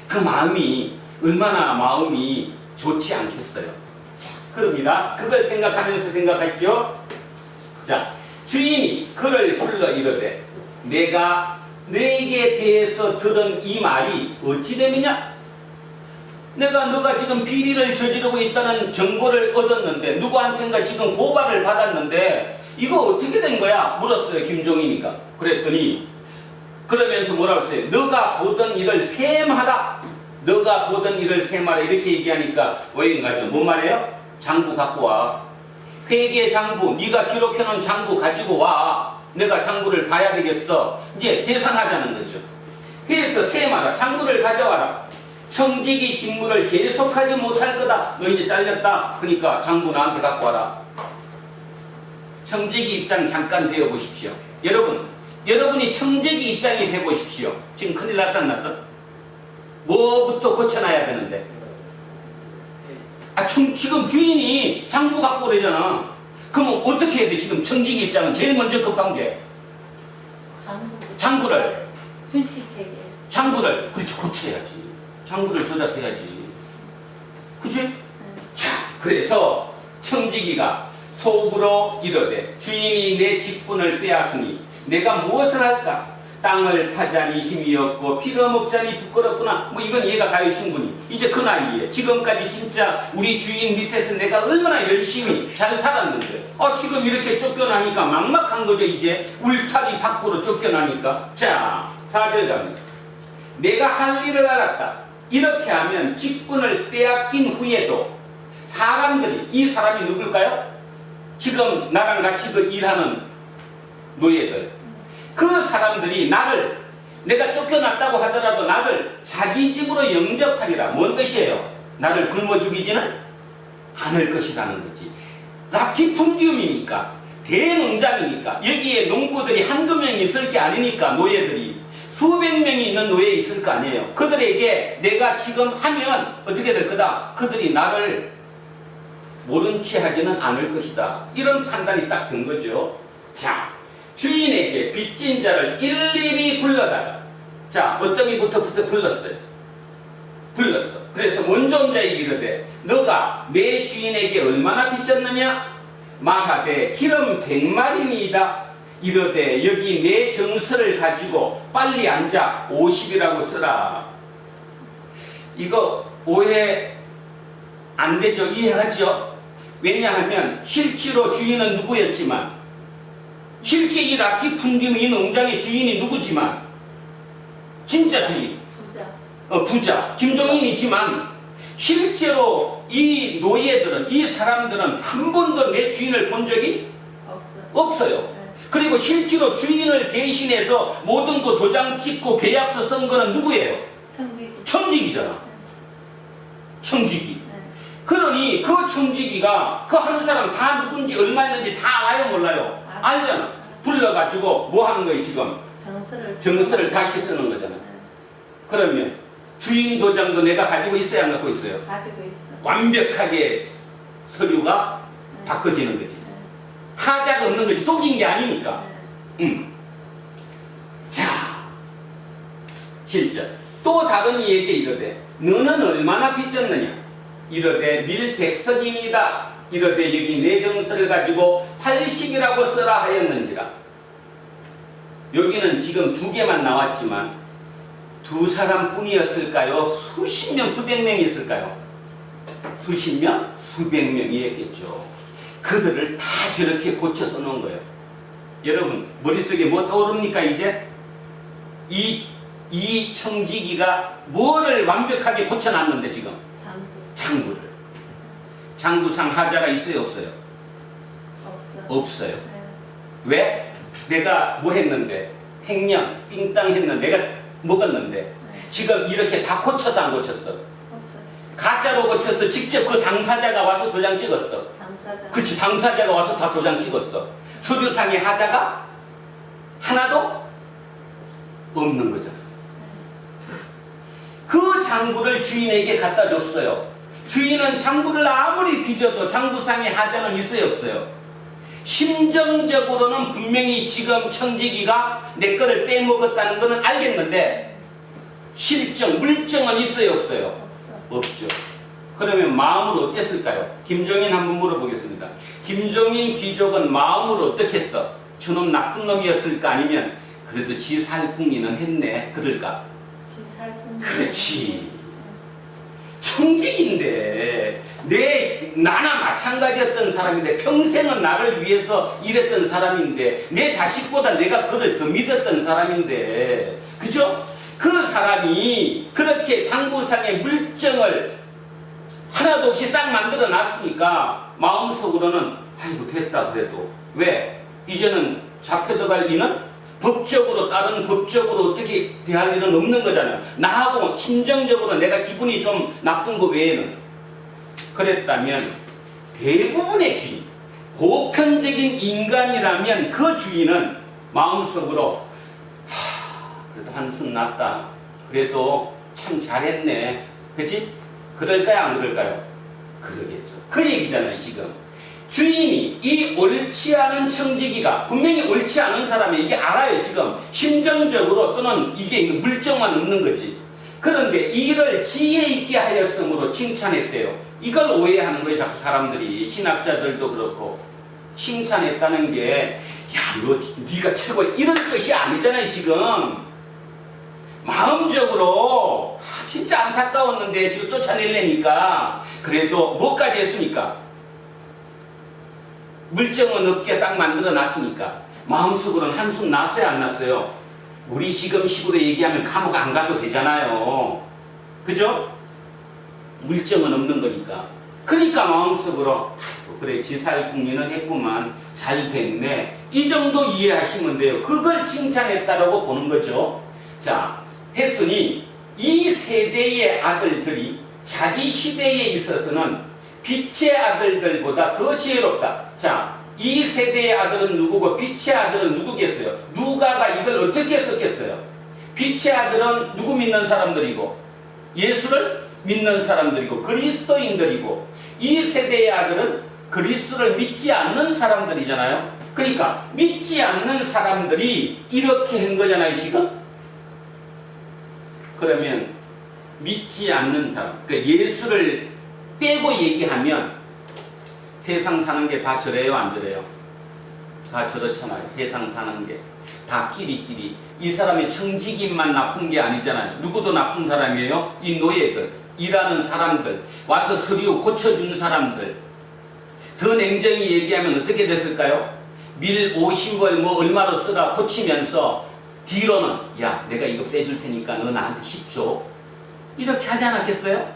그 마음이 얼마나 마음이 좋지 않겠어요. 자, 그럽니다. 그걸 생각하면서 생각할게요. 자, 주인이 그를 불러 이르되, 내가 너에게 대해서 들은 이 말이 어찌 됨이냐? 내가 너가 지금 비리를 저지르고 있다는 정보를 얻었는데, 누구한텐가 지금 고발을 받았는데 이거 어떻게 된 거야? 물었어요, 김종인이가. 그랬더니 그러면서 뭐라고 했어요? 너가 보던 일을 셈하라. 너가 보던 일을 셈하라. 이렇게 얘기하니까 오해인가죠. 뭔 말이에요? 장부 갖고 와. 회계 장부, 네가 기록해놓은 장부 가지고 와. 내가 장부를 봐야 되겠어. 이제 계산하자는 거죠. 그래서 셈하라. 장부를 가져와라. 청지기 직무를 계속하지 못할 거다. 너 이제 잘렸다. 그러니까 장부 나한테 갖고 와라. 청지기 입장 잠깐 되어 보십시오. 여러분이 청지기 입장이 돼 보십시오. 지금 큰일 났어 안 났어? 뭐부터 고쳐놔야 되는데? 지금 주인이 장부 갖고 오래잖아. 그럼 어떻게 해야 돼? 지금 청지기 입장은 제일 먼저 급한 게 장부를 분식회계. 장부를 그렇지 고쳐야지. 장부를 조작해야지. 그치? 자, 그래서 청지기가 속으로 이르되, 주인이 내 직분을 빼앗으니 내가 무엇을 할까? 땅을 파자니 힘이 없고 빌어먹자니 부끄럽구나. 뭐 이건 이해가 가요, 신분이. 이제 그 나이에 지금까지 진짜 우리 주인 밑에서 내가 얼마나 열심히 잘 살았는데 지금 이렇게 쫓겨나니까 막막한 거죠. 이제 울타리 밖으로 쫓겨나니까. 자, 4절 갑니다. 내가 할 일을 알았다. 이렇게 하면 직분을 빼앗긴 후에도 사람들이, 이 사람이 누굴까요? 지금 나랑 같이 그 일하는 노예들, 그 사람들이 나를, 내가 쫓겨났다고 하더라도 나를 자기 집으로 영접하리라. 뭔 뜻이에요? 나를 굶어 죽이지는 않을 것이라는 거지. 라티푼디움이니까, 대농장이니까, 여기에 농부들이 한두 명 있을 게 아니니까, 노예들이 수백 명이 있는 노예 있을 거 아니에요. 그들에게 내가 지금 하면 어떻게 될 거다? 그들이 나를 모른 채 하지는 않을 것이다. 이런 판단이 딱 된 거죠. 자, 주인에게 빚진 자를 일일이 불러다가, 자, 어떤 이부터 불렀어요. 그래서 먼저 온 자에게 이르되, 너가 내 주인에게 얼마나 빚졌느냐? 말하되 기름 100마리니이다. 이르되 여기 내 정서를 가지고 빨리 앉아 50이라고 쓰라. 이거 오해 안 되죠? 이해하죠? 왜냐하면 실제로 주인은 누구였지만 실제 이 라티푼디움 이 농장의 주인이 누구지만 진짜 주인 부자 김종인이지만 실제로 이 노예들은 이 사람들은 한 번도 내 주인을 본 적이 없어요. 네. 그리고 실제로 주인을 대신해서 모든 거 도장 찍고 계약서 쓴 거는 누구예요? 청지기잖아. 청지기. 네. 그러니 그 청지기가 그 한 사람 다 누군지 얼마 있는지 다 알아요 몰라요? 알잖아. 불러가지고 뭐 하는 거예요 지금? 정서를 다시 쓰는 거잖아. 네. 그러면 주인 도장도 내가 가지고 있어야 안 갖고 있어요? 가지고 있어. 완벽하게 서류가 네. 바꿔지는 거지. 네. 하자가 없는 거지. 속인 게 아니니까. 네. 자, 7절. 또 다른 이에게 이르되 너는 얼마나 빚졌느냐? 이르되 밀백석이니이다. 이르되 여기 내 정서를 가지고 80이라고 써라 하였는지라. 여기는 지금 2개만 나왔지만 2사람뿐이었을까요? 수십 명, 수백 명이 있을까요? 수십 명, 수백 명이었겠죠. 그들을 다 저렇게 고쳐서 놓은 거예요. 여러분 머릿속에 뭐 떠오릅니까 이제? 이 청지기가 뭐를 완벽하게 고쳐놨는데 지금? 장부를. 장부상 하자가 있어요 없어요? 없어요. 네. 왜? 내가 뭐 했는데? 횡령, 삥땅 했는데 내가 먹었는데 네. 지금 이렇게 다 고쳐서 안 고쳤어? 없었어. 가짜로 고쳐서 직접 그 당사자가 와서 도장 찍었어. 당사자. 그치, 당사자가 와서 다 도장 찍었어. 서류상의 하자가 하나도 없는 거잖아. 그 장부를 주인에게 갖다 줬어요. 주인은 장부를 아무리 뒤져도 장부상의 하자는 있어요 없어요? 심정적으로는 분명히 지금 청지기가 내 거를 빼먹었다는 거는 알겠는데 실정, 물정은 있어요 없어요? 없죠. 그러면 마음으로 어땠을까요? 김종인 한번 물어보겠습니다. 김종인 귀족은 마음으로 어떻겠어? 저놈 나쁜 놈이었을까? 아니면 그래도 지 살궁리는 했네 그럴까? 그렇지. 청직인데 나나 마찬가지였던 사람인데 평생은 나를 위해서 일했던 사람인데 내 자식보다 내가 그를 더 믿었던 사람인데 그죠? 그 사람이 그렇게 장부상의 물정을 하나도 없이 싹 만들어 놨으니까 마음속으로는 아이고 됐다 그래도 왜? 이제는 잡혀들어갈 일은 법적으로 다른 법적으로 어떻게 대할 일은 없는 거잖아요. 나하고 심정적으로 내가 기분이 좀 나쁜 거 외에는. 그랬다면 대부분의 주인, 보편적인 인간이라면 그 주인은 마음속으로 그래도 한숨 났다. 그래도 참 잘했네. 그치? 그럴까요 안 그럴까요? 그러겠죠. 그 얘기잖아요 지금. 주인이 이 옳지 않은 청지기가 분명히 옳지 않은 사람이 이게 알아요 지금. 심정적으로 또는 이게 물정만 없는 거지. 그런데 이를 지혜 있게 하였으므로 칭찬했대요. 이걸 오해하는 거예요 자꾸 사람들이. 신학자들도 그렇고. 칭찬했다는 게 야 너 네가 최고 이런 뜻이 아니잖아요 지금. 마음적으로 진짜 안타까웠는데 지금 쫓아내려니까 그래도 뭐까지 했습니까? 물정은 없게 싹 만들어 놨으니까 마음속으로는 한숨 났어요 안 났어요? 우리 지금 식으로 얘기하면 감옥 안 가도 되잖아요. 그죠? 물정은 없는 거니까. 그러니까 마음속으로 그래 지살궁리는 했구만 잘 됐네 이 정도 이해하시면 돼요. 그걸 칭찬했다라고 보는 거죠. 자 했으니 이 세대의 아들들이 자기 시대에 있어서는 빛의 아들들보다 더 지혜롭다. 자, 이 세대의 아들은 누구고 빛의 아들은 누구겠어요? 누가가 이걸 어떻게 썼겠어요? 빛의 아들은 누구 믿는 사람들이고 예수를 믿는 사람들이고 그리스도인들이고 이 세대의 아들은 그리스도를 믿지 않는 사람들이잖아요. 그러니까 믿지 않는 사람들이 이렇게 한 거잖아요 지금. 그러면 믿지 않는 사람, 그러니까 예수를 빼고 얘기하면 세상 사는 게 다 저래요 안 저래요? 다 저렇잖아요. 세상 사는 게 다 끼리끼리. 이 사람의 청지기만 나쁜 게 아니잖아요. 누구도 나쁜 사람이에요. 이 노예들, 일하는 사람들, 와서 서류 고쳐준 사람들. 더 냉정히 얘기하면 어떻게 됐을까요? 밀 50을 뭐 얼마로 쓰라 고치면서 뒤로는 야 내가 이거 빼줄 테니까 너 나한테 10줘 이렇게 하지 않았겠어요?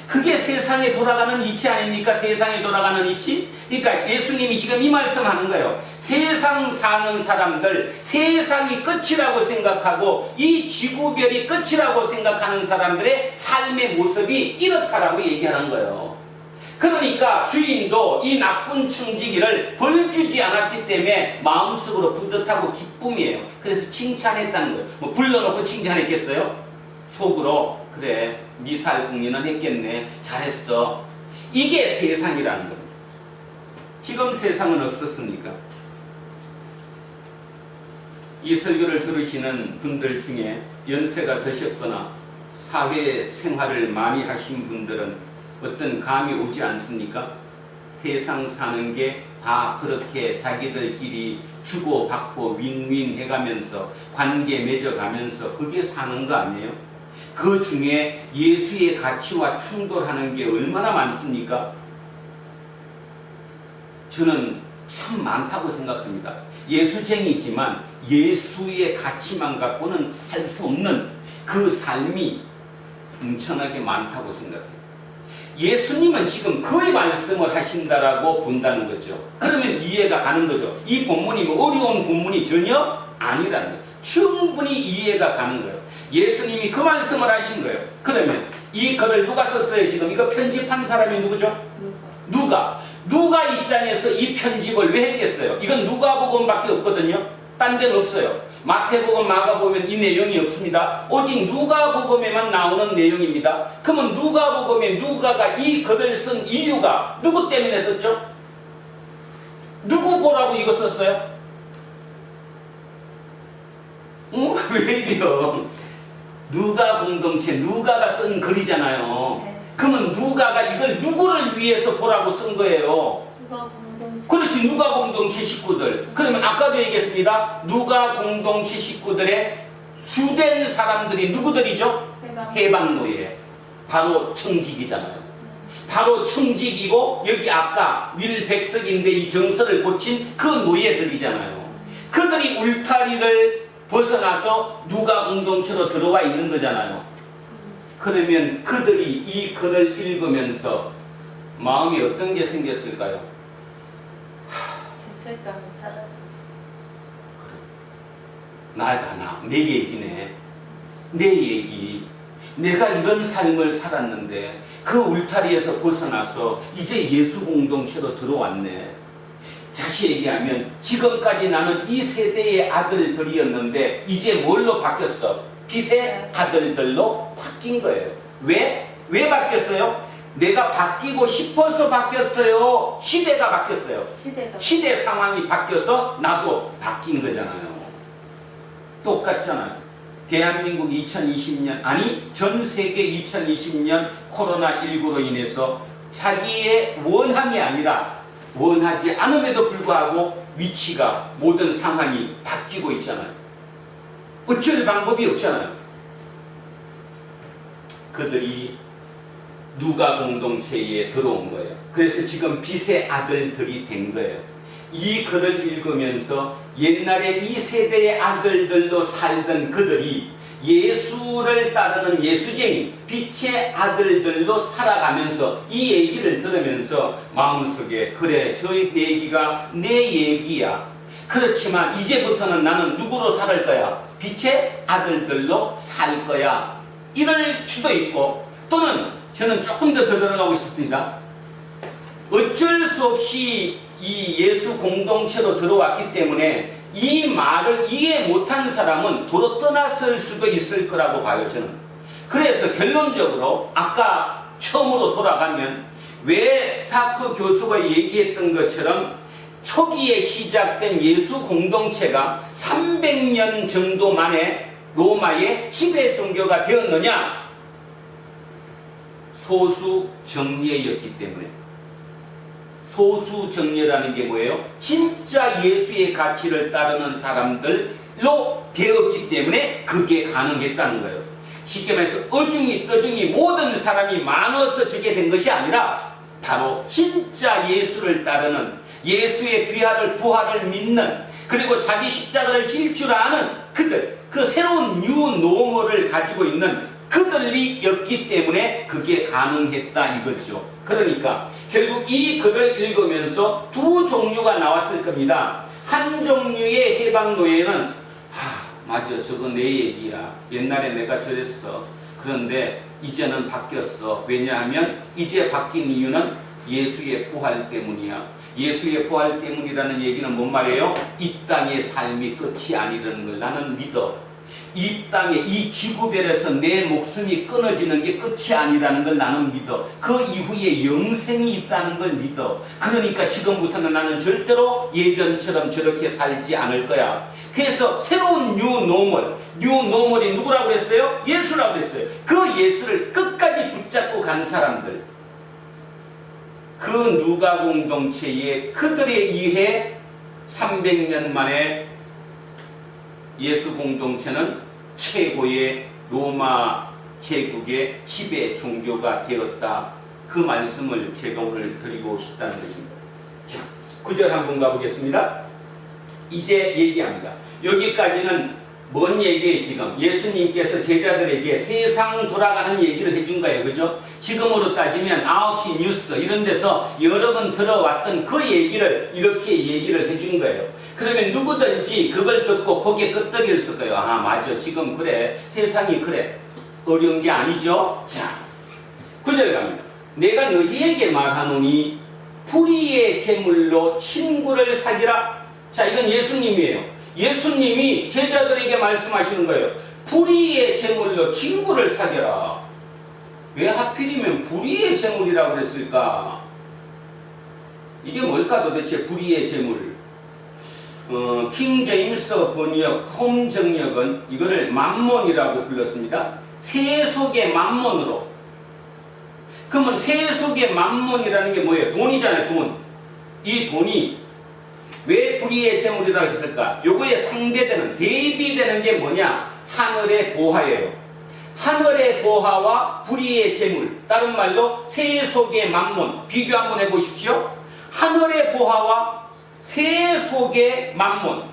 그게 세상에 돌아가는 이치 아닙니까? 세상에 돌아가는 이치? 그러니까 예수님이 지금 이 말씀하는 거예요. 세상 사는 사람들, 세상이 끝이라고 생각하고 이 지구별이 끝이라고 생각하는 사람들의 삶의 모습이 이렇다라고 얘기하는 거예요. 그러니까 주인도 이 나쁜 청지기를 벌 주지 않았기 때문에 마음속으로 뿌듯하고 기쁨이에요. 그래서 칭찬했다는 거예요. 뭐 불러놓고 칭찬했겠어요? 속으로 그래 네 살 궁리는 했겠네 잘했어. 이게 세상이라는 겁니다. 지금 세상은 어떻습니까? 이 설교를 들으시는 분들 중에 연세가 드셨거나 사회생활을 많이 하신 분들은 어떤 감이 오지 않습니까? 세상 사는 게 다 그렇게 자기들끼리 주고받고 윈윈 해가면서 관계 맺어가면서 그게 사는 거 아니에요? 그 중에 예수의 가치와 충돌하는 게 얼마나 많습니까? 저는 참 많다고 생각합니다. 예수쟁이지만 예수의 가치만 갖고는 할 수 없는 그 삶이 엄청나게 많다고 생각해요. 예수님은 지금 그의 말씀을 하신다라고 본다는 거죠. 그러면 이해가 가는 거죠. 이 본문이 뭐 어려운 본문이 전혀 아니라는 거예요. 충분히 이해가 가는 거예요. 예수님이 그 말씀을 하신 거예요. 그러면 이 글을 누가 썼어요? 지금 이거 편집한 사람이 누구죠? 누가 입장에서 이 편집을 왜 했겠어요? 이건 누가복음밖에 없거든요. 딴 데는 없어요. 마태복음, 마가복음엔 이 내용이 없습니다. 오직 누가복음에만 나오는 내용입니다. 그러면 누가복음에 누가가 이 글을 쓴 이유가 누구 때문에 썼죠? 누구 보라고 이거 썼어요? 응? 왜 이래요? 누가 공동체, 누가가 쓴 글이잖아요. 네. 그러면 누가가 이걸 누구를 위해서 보라고 쓴 거예요? 누가 공동체. 그렇지, 누가 공동체 식구들. 그러면 아까도 얘기했습니다. 누가 공동체 식구들의 주된 사람들이 누구들이죠? 해방노예. 바로 청직이잖아요. 바로 청직이고 여기 아까 밀백석인데 이 정서를 고친 그 노예들이잖아요. 그들이 울타리를 벗어나서 누가 공동체로 들어와 있는 거잖아요. 그러면 그들이 이 글을 읽으면서 마음이 어떤 게 생겼을까요? 죄책감이 사라지죠. 내 얘기네. 내 얘기. 내가 이런 삶을 살았는데 그 울타리에서 벗어나서 이제 예수 공동체로 들어왔네. 다시 얘기하면 지금까지 나는 이 세대의 아들들이었는데 이제 뭘로 바뀌었어? 빛의 아들들로 바뀐 거예요. 왜? 왜 바뀌었어요? 내가 바뀌고 싶어서 바뀌었어요? 시대가 바뀌었어요? 시대 상황이 바뀌어서 나도 바뀐 거잖아요. 똑같잖아요. 대한민국 2020년 아니 전 세계 2020년 코로나19로 인해서 자기의 원함이 아니라 원하지 않음에도 불구하고 위치가 모든 상황이 바뀌고 있잖아요. 어쩔 방법이 없잖아요. 그들이 누가 공동체에 들어온 거예요. 그래서 지금 빛의 아들들이 된 거예요. 이 글을 읽으면서 옛날에 이 세대의 아들들로 살던 그들이 예수를 따르는 예수쟁이 빛의 아들들로 살아가면서 이 얘기를 들으면서 마음속에 그래 저 얘기가 내 얘기야. 그렇지만 이제부터는 나는 누구로 살 거야? 빛의 아들들로 살 거야. 이럴 수도 있고 또는 저는 조금 더 들어가고 싶습니다. 어쩔 수 없이 이 예수 공동체로 들어왔기 때문에 이 말을 이해 못한 사람은 도로 떠났을 수도 있을 거라고 봐요, 저는. 그래서 결론적으로 아까 처음으로 돌아가면 왜 스타크 교수가 얘기했던 것처럼 초기에 시작된 예수 공동체가 300년 정도 만에 로마의 지배 종교가 되었느냐? 소수 정예였기 때문에. 소수 정예라는 게 뭐예요? 진짜 예수의 가치를 따르는 사람들로 되었기 때문에 그게 가능했다는 거예요. 쉽게 말해서 어중이 떠중이 모든 사람이 많아서 저게 된 것이 아니라 바로 진짜 예수를 따르는 예수의 부활을 믿는, 그리고 자기 십자가를 질 줄 아는 그들, 그 새로운 뉴노멀을 가지고 있는 그들이었기 때문에 그게 가능했다 이거죠. 그러니까 결국 이 글을 읽으면서 두 종류가 나왔을 겁니다. 한 종류의 해방노예는 맞아, 저거 내 얘기야. 옛날에 내가 저랬어. 그런데 이제는 바뀌었어. 왜냐하면 이제 바뀐 이유는 예수의 부활 때문이야. 예수의 부활 때문이라는 얘기는 뭔 말이에요? 이 땅의 삶이 끝이 아니라는 걸 나는 믿어. 이 땅에, 이 지구별에서 내 목숨이 끊어지는 게 끝이 아니라는 걸 나는 믿어. 그 이후에 영생이 있다는 걸 믿어. 그러니까 지금부터는 나는 절대로 예전처럼 저렇게 살지 않을 거야. 그래서 새로운 뉴노멀이 누구라고 그랬어요? 예수라고 그랬어요. 그 예수를 끝까지 붙잡고 간 사람들, 그 누가 공동체에 그들에 의해 300년 만에 예수 공동체는 최고의 로마 제국의 지배 종교가 되었다. 그 말씀을 제가 오늘 드리고 싶다는 것입니다. 자, 9절 한번 가보겠습니다. 이제 얘기합니다. 여기까지는 뭔 얘기예요? 지금 예수님께서 제자들에게 세상 돌아가는 얘기를 해준 거예요. 그죠? 지금으로 따지면 9시 뉴스 이런 데서 여러 번 들어왔던 그 얘기를 이렇게 얘기를 해준 거예요. 그러면 누구든지 그걸 듣고 고개 끄덕였을 거예요. 아, 맞아, 지금 그래, 세상이 그래. 어려운 게 아니죠. 자, 9절 갑니다. 내가 너희에게 말하노니 불의의 제물로 친구를 사귀라. 자, 이건 예수님이에요. 예수님이 제자들에게 말씀하시는 거예요. 불의의 제물로 친구를 사귀라. 왜 하필이면 불의의 제물이라고 그랬을까? 이게 뭘까 도대체? 불의의 제물. 킹 제임스 번역 홈 정역은 이거를 만몬이라고 불렀습니다. 세속의 만몬으로. 그러면 세속의 만몬이라는 게 뭐예요? 돈이잖아요, 돈. 이 돈이 왜 불의의 제물이라고 했을까? 요거에 상대되는, 대비되는 게 뭐냐? 하늘의 보화예요. 하늘의 보화와 불의의 제물, 다른 말로 세속의 만몬, 비교 한번 해보십시오. 하늘의 보화와 세속의 만몬,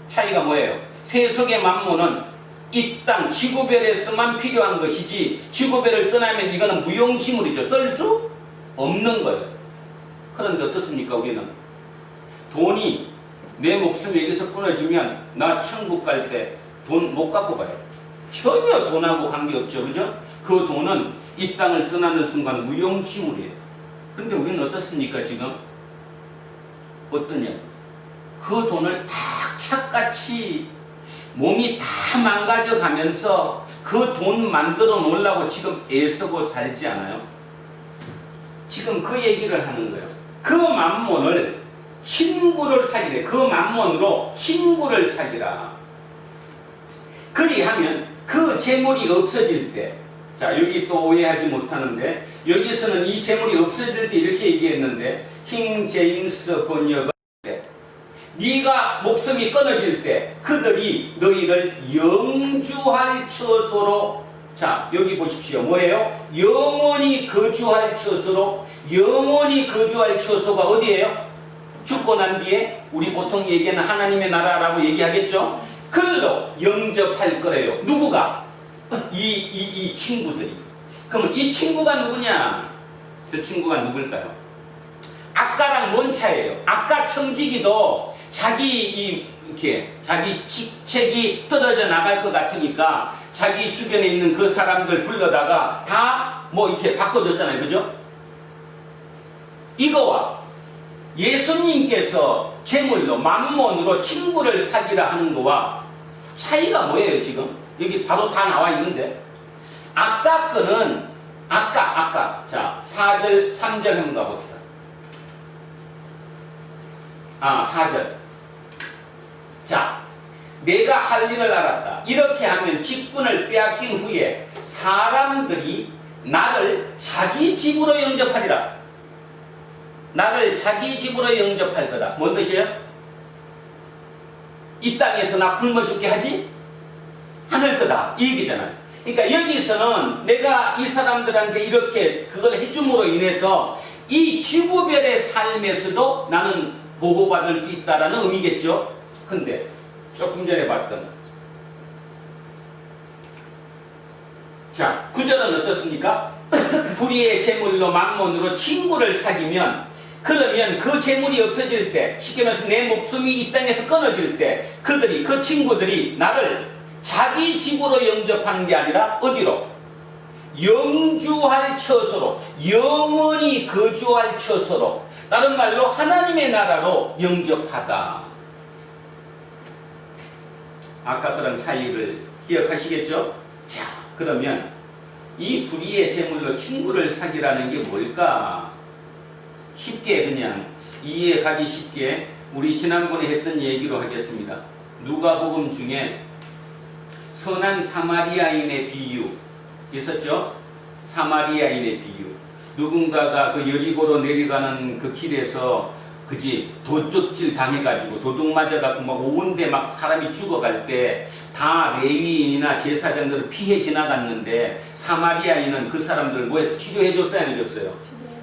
차이가 뭐예요? 세속의 만몬은 이 땅 지구별에서만 필요한 것이지, 지구별을 떠나면 이거는 무용지물이죠. 쓸 수 없는 거예요. 그런데 어떻습니까? 우리는 돈이 내 목숨이 여기서 끊어지면 나 천국 갈 때 돈 못 갖고 가요. 전혀 돈하고 관계없죠. 그죠? 그 돈은 이 땅을 떠나는 순간 무용지물이에요. 그런데 우리는 어떻습니까? 지금 어떠냐? 그 돈을 다 착같이 몸이 다 망가져 가면서 그 돈 만들어 놓으려고 지금 애쓰고 살지 않아요? 지금 그 얘기를 하는 거예요. 그 만몬을 친구를 사귀래. 그 만몬으로 친구를 사귀라. 그리하면 그 재물이 없어질 때, 자, 여기 또 오해하지 못하는데, 여기서는 이 재물이 없어질 때 이렇게 얘기했는데, 킹 제임스 번역은 네가 목숨이 끊어질 때 그들이 너희를 영주할 처소로, 자, 여기 보십시오. 뭐예요? 영원히 거주할 처소로. 영원히 거주할 처소가 어디예요? 죽고 난 뒤에 우리 보통 얘기하는 하나님의 나라라고 얘기하겠죠? 그걸로 영접할 거래요. 누구가? 이 친구들이. 그러면 이 친구가 누구냐? 그 친구가 누굴까요? 아까랑 뭔 차이예요? 아까 청지기도 자기 직책이 떨어져 나갈 것 같으니까 자기 주변에 있는 그 사람들 불러다가 다 뭐 이렇게 바꿔줬잖아요. 그죠? 이거와 예수님께서 제물로 만몬으로 친구를 사귀라 하는 거와 차이가 뭐예요? 지금 여기 바로 다 나와 있는데, 아까 거는 아까 자 4절 3절 한번 가봅시다. 4절. 자, 내가 할 일을 알았다. 이렇게 하면 직분을 빼앗긴 후에 사람들이 나를 자기 집으로 영접하리라. 나를 자기 집으로 영접할 거다. 뭔 뜻이에요? 이 땅에서 나 굶어 죽게 하지 않을 거다. 이 얘기잖아요. 그러니까 여기서는 내가 이 사람들한테 이렇게 그걸 해줌으로 인해서 이 지구별의 삶에서도 나는 보호받을 수 있다라는 의미겠죠. 근데 조금 전에 봤던 자, 구절은 어떻습니까? 불의의 재물로 만몬으로 친구를 사귀면 그러면 그 재물이 없어질 때, 쉽게 말해서 내 목숨이 이 땅에서 끊어질 때 그 친구들이 나를 자기 집으로 영접하는 게 아니라 어디로? 영주할 처소로, 영원히 거주할 처소로, 다른 말로 하나님의 나라로 영접하다. 아까 그런 차이를 기억하시겠죠? 자, 그러면 이 불의의 재물로 친구를 사귀라는 게 뭘까? 쉽게 그냥 이해가기 쉽게 우리 지난번에 했던 얘기로 하겠습니다. 누가복음 중에 선한 사마리아인의 비유 있었죠? 사마리아인의 비유. 누군가가 그 여리고로 내려가는 그 길에서 도둑질 당해가지고 도둑 맞아갖고 막 온데 막 사람이 죽어갈 때 다 레위인이나 제사장들을 피해 지나갔는데 사마리아인은 그 사람들을 뭐해서 치료해줬어요? 안 해줬어요?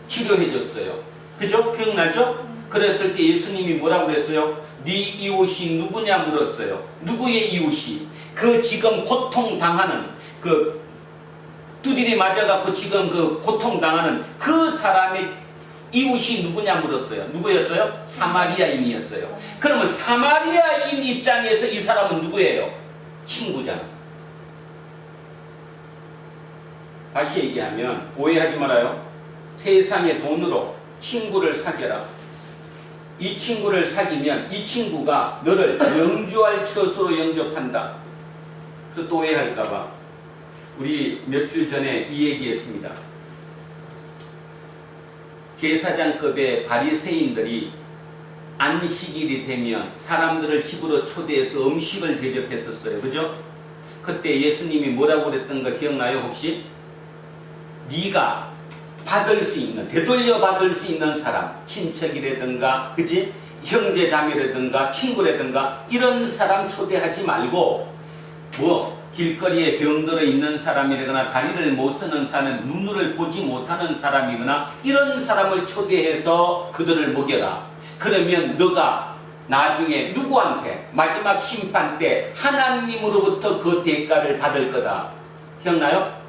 치료해줬어요. 그죠? 기억나죠? 그랬을 때 예수님이 뭐라고 그랬어요? 네 이웃이 누구냐 물었어요. 누구의 이웃이? 그 지금 고통당하는 그 두드리 맞아갖고 지금 그 고통당하는 그 사람의 이웃이 누구냐 물었어요. 누구였어요? 사마리아인이었어요. 그러면 사마리아인 입장에서 이 사람은 누구예요? 친구잖아. 다시 얘기하면 오해하지 말아요. 세상의 돈으로 친구를 사귀라. 이 친구를 사귀면 이 친구가 너를 영주할 처소로 영접한다. 또 오해할까봐 우리 몇 주 전에 이 얘기했습니다. 제사장급의 바리새인들이 안식일이 되면 사람들을 집으로 초대해서 음식을 대접했었어요. 그죠? 그때 예수님이 뭐라고 그랬던 거 기억나요 혹시? 네가 받을 수 있는, 되돌려 받을 수 있는 사람, 친척이라든가 그지? 형제자매라든가 친구라든가 이런 사람 초대하지 말고 길거리에 병들어 있는 사람이거나 다리를 못 쓰는 사람, 눈을 보지 못하는 사람이거나 이런 사람을 초대해서 그들을 먹여라. 그러면 너가 나중에 누구한테 마지막 심판 때 하나님으로부터 그 대가를 받을 거다. 기억나요?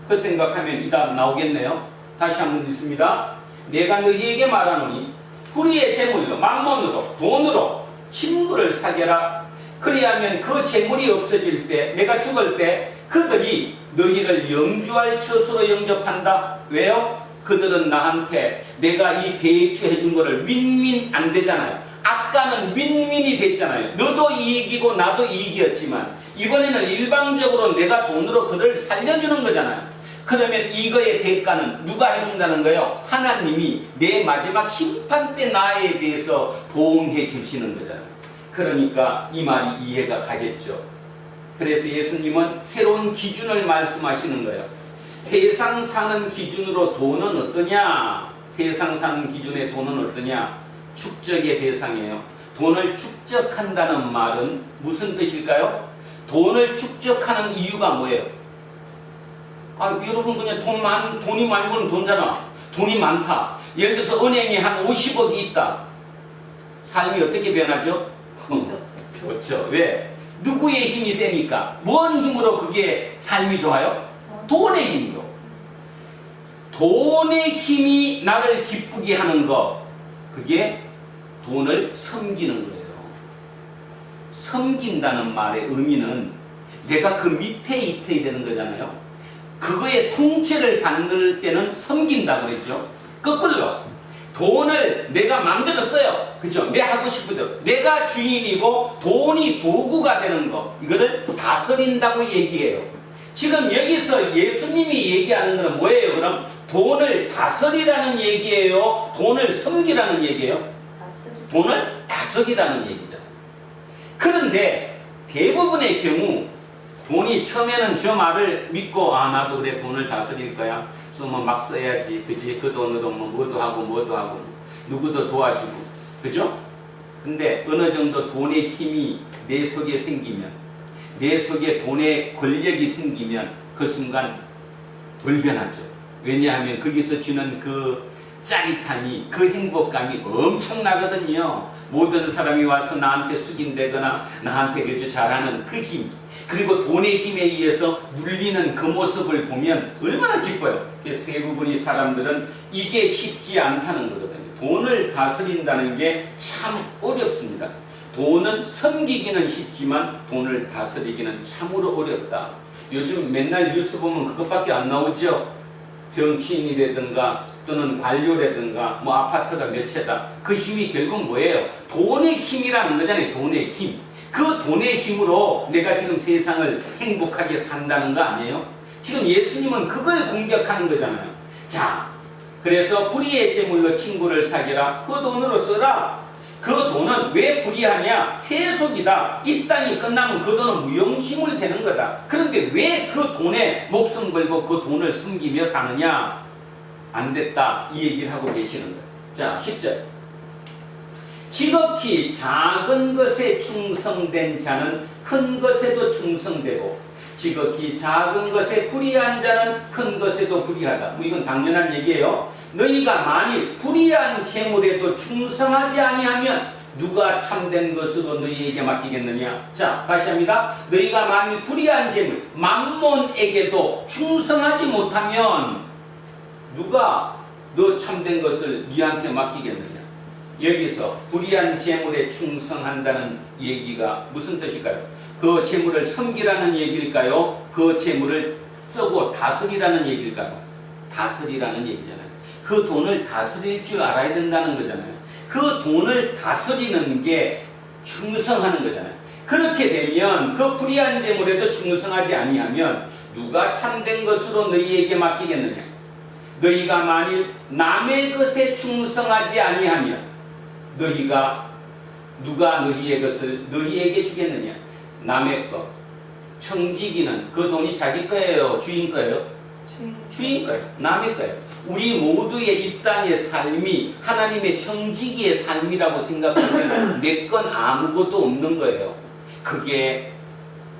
그 생각하면 이 다음 나오겠네요. 다시 한번 읽습니다. 내가 너희에게 말하노니 불의의 재물로 만몬으로 돈으로 친구를 사귀라. 그리하면 그 재물이 없어질 때 내가 죽을 때 그들이 너희를 영주할 처소로 영접한다. 왜요? 그들은 나한테 내가 이 대주해 준 거를 윈윈 안 되잖아요. 아까는 윈윈이 됐잖아요. 너도 이익이고 나도 이익이었지만 이번에는 일방적으로 내가 돈으로 그를 살려주는 거잖아요. 그러면 이거의 대가는 누가 해준다는 거예요? 하나님이 내 마지막 심판 때 나에 대해서 보응해 주시는 거잖아요. 그러니까 이 말이 이해가 가겠죠. 그래서 예수님은 새로운 기준을 말씀하시는 거예요. 세상 사는 기준으로 돈은 어떠냐? 세상 사는 기준의 돈은 어떠냐? 축적의 대상이에요. 돈을 축적한다는 말은 무슨 뜻일까요? 돈을 축적하는 이유가 뭐예요? 여러분 그냥 돈이 많이 버는 돈잖아. 돈이 많다. 예를 들어서 은행에 한 50억이 있다. 삶이 어떻게 변하죠? 그렇죠. 왜? 누구의 힘이 세니까? 뭔 힘으로 그게 삶이 좋아요? 돈의 힘으로. 돈의 힘이 나를 기쁘게 하는 거, 그게 돈을 섬기는 거예요. 섬긴다는 말의 의미는 내가 그 밑에 있어야 되는 거잖아요. 그거의 통째를 받는 때는 섬긴다고 그랬죠. 거꾸로 돈을 내가 만들었어요. 그죠? 내 하고 싶은 대로 내가 주인이고 돈이 도구가 되는 거, 이거를 다스린다고 얘기해요. 지금 여기서 예수님이 얘기하는 건 뭐예요? 그럼 돈을 다스리라는 얘기예요? 돈을 섬기라는 얘기예요? 돈을 다스리라는 얘기죠. 그런데 대부분의 경우 돈이 처음에는 저 말을 믿고 나도 그래 돈을 다스릴 거야. 쓰면 막 써야지. 그치? 그 돈으로 뭐도 하고 누구도 도와주고. 그죠? 근데 어느 정도 돈의 힘이 내 속에 생기면, 내 속에 돈의 권력이 생기면 그 순간 돌변하죠. 왜냐하면 거기서 주는 그 짜릿함이, 그 행복감이 엄청나거든요. 모든 사람이 와서 나한테 숙인대거나 나한테 그저 잘하는 그 힘, 그리고 돈의 힘에 의해서 눌리는 그 모습을 보면 얼마나 기뻐요. 그래서 대부분의 사람들은 이게 쉽지 않다는 거거든요. 돈을 다스린다는 게 참 어렵습니다. 돈은 섬기기는 쉽지만 돈을 다스리기는 참으로 어렵다. 요즘 맨날 뉴스 보면 그것밖에 안 나오죠. 정치인이라든가 또는 관료라든가 뭐 아파트가 몇 채다. 그 힘이 결국 뭐예요? 돈의 힘이라는 거잖아요. 돈의 힘. 그 돈의 힘으로 내가 지금 세상을 행복하게 산다는 거 아니에요? 지금 예수님은 그걸 공격하는 거잖아요. 자, 그래서 불의의 제물로 친구를 사귀라. 그 돈으로 써라. 그 돈은 왜 불의하냐? 세속이다. 이 땅이 끝나면 그 돈은 무용지물 되는 거다. 그런데 왜 그 돈에 목숨 걸고 그 돈을 숨기며 사느냐? 안 됐다. 이 얘기를 하고 계시는 거예요. 자, 10절. 지극히 작은 것에 충성된 자는 큰 것에도 충성되고 지극히 작은 것에 불의한 자는 큰 것에도 불의하다. 뭐 이건 당연한 얘기예요. 너희가 만일 불의한 재물에도 충성하지 아니하면 누가 참된 것으로 너희에게 맡기겠느냐? 자, 다시 합니다. 너희가 만일 불의한 재물, 만몬에게도 충성하지 못하면 누가 너 참된 것을 네한테 맡기겠느냐? 여기서 불의한 재물에 충성한다는 얘기가 무슨 뜻일까요? 그 재물을 섬기라는 얘기일까요? 그 재물을 쓰고 다스리라는 얘기일까요? 다스리라는 얘기잖아요. 그 돈을 다스릴 줄 알아야 된다는 거잖아요. 그 돈을 다스리는 게 충성하는 거잖아요. 그렇게 되면 그 불의한 재물에도 충성하지 아니하면 누가 참된 것으로 너희에게 맡기겠느냐? 너희가 만일 남의 것에 충성하지 아니하면 누가 너희의 것을 너희에게 주겠느냐? 남의 것. 청지기는 그 돈이 자기 거예요? 주인 거예요? 주인 거예요. 남의 거예요. 우리 모두의 이 땅의 삶이 하나님의 청지기의 삶이라고 생각하면 내 건 아무것도 없는 거예요. 그게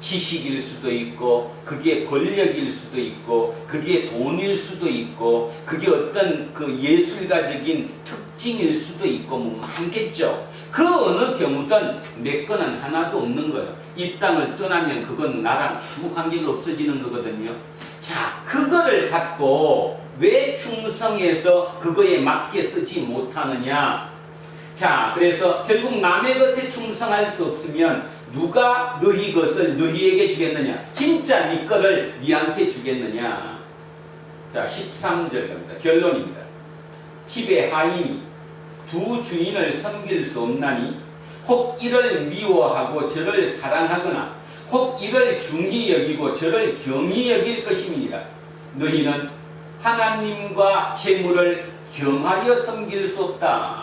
지식일 수도 있고 그게 권력일 수도 있고 그게 돈일 수도 있고 그게 어떤 그 예술가적인 특징일 수도 있고 뭐 많겠죠. 그 어느 경우든 내 거는 하나도 없는 거예요. 이 땅을 떠나면 그건 나랑 아무 관계가 없어지는 거거든요. 자, 그거를 갖고 왜 충성해서 그거에 맞게 쓰지 못하느냐? 자, 그래서 결국 남의 것에 충성할 수 없으면 누가 너희 것을 너희에게 주겠느냐? 진짜 네 거를 네한테 주겠느냐? 자, 13절 갑니다. 결론입니다. 집에 하인이 두 주인을 섬길 수 없나니 혹 이를 미워하고 저를 사랑하거나 혹 이를 중히 여기고 저를 경히 여길 것임이니라. 너희는 하나님과 재물을 겸하여 섬길 수 없다.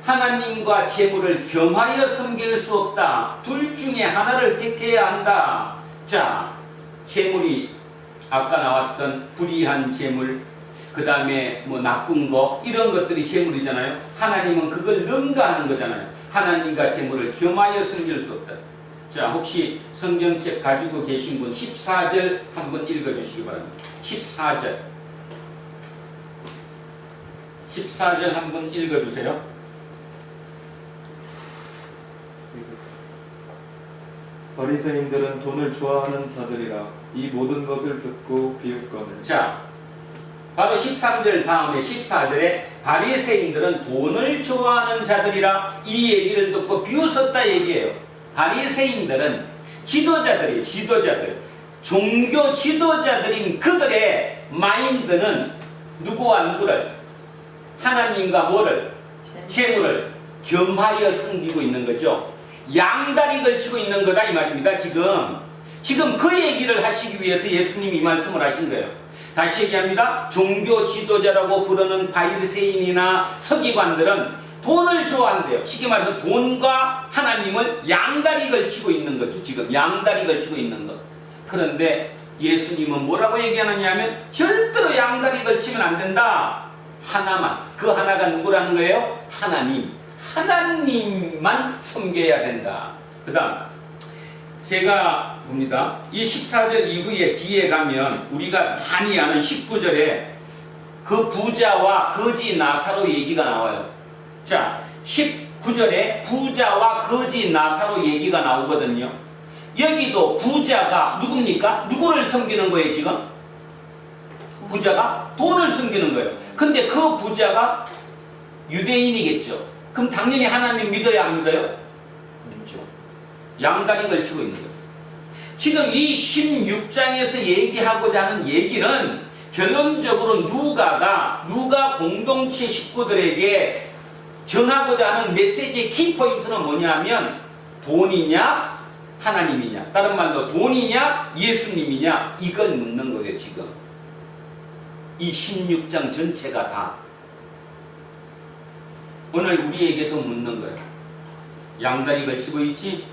하나님과 재물을 겸하여 섬길 수 없다. 둘 중에 하나를 택해야 한다. 자, 재물이 아까 나왔던 불의한 재물, 그 다음에 뭐 나쁜 거 이런 것들이 재물이잖아요. 하나님은 그걸 능가하는 거잖아요. 하나님과 재물을 겸하여 섬길 수 없다. 자, 혹시 성경책 가지고 계신 분 14절 한번 읽어주시기 바랍니다. 14절 한번 읽어주세요. 바리새인들은 돈을 좋아하는 자들이라 이 모든 것을 듣고 비웃거늘. 자, 바로 13절 다음에 14절에 바리새인들은 돈을 좋아하는 자들이라 이 얘기를 듣고 비웃었다 얘기해요. 바리새인들은 지도자들이에요. 지도자들. 종교 지도자들인 그들의 마인드는 누구와 누구를? 하나님과 뭐를? 재물을 겸하여 섬기고 있는 거죠. 양다리 걸치고 있는 거다 이 말입니다. 지금 그 얘기를 하시기 위해서 예수님이 이 말씀을 하신 거예요. 다시 얘기합니다. 종교 지도자라고 부르는 바리새인이나 서기관들은 돈을 좋아한대요. 쉽게 말해서 돈과 하나님을 양다리 걸치고 있는 거죠. 지금 양다리 걸치고 있는 것. 그런데 예수님은 뭐라고 얘기하느냐 하면 절대로 양다리 걸치면 안 된다. 하나만. 그 하나가 누구라는 거예요? 하나님. 하나님만 섬겨야 된다. 그 다음 제가 봅니다. 이 14절 이후에 뒤에 가면 우리가 많이 아는 19절에 그 부자와 거지 나사로 얘기가 나와요. 자, 19절에 부자와 거지 나사로 얘기가 나오거든요. 여기도 부자가 누굽니까? 누구를 섬기는 거예요, 지금? 부자가 돈을 섬기는 거예요. 근데 그 부자가 유대인이겠죠. 그럼 당연히 하나님 믿어야 안 믿어요? 믿죠. 양다리 걸치고 있는 거예요. 지금 이 16장에서 얘기하고자 하는 얘기는 결론적으로 누가 공동체 식구들에게 전하고자 하는 메시지의 키포인트는 뭐냐면 돈이냐 하나님이냐, 다른 말로 돈이냐 예수님이냐, 이걸 묻는 거예요. 지금 이 16장 전체가 다 오늘 우리에게도 묻는 거예요. 양다리 걸치고 있지?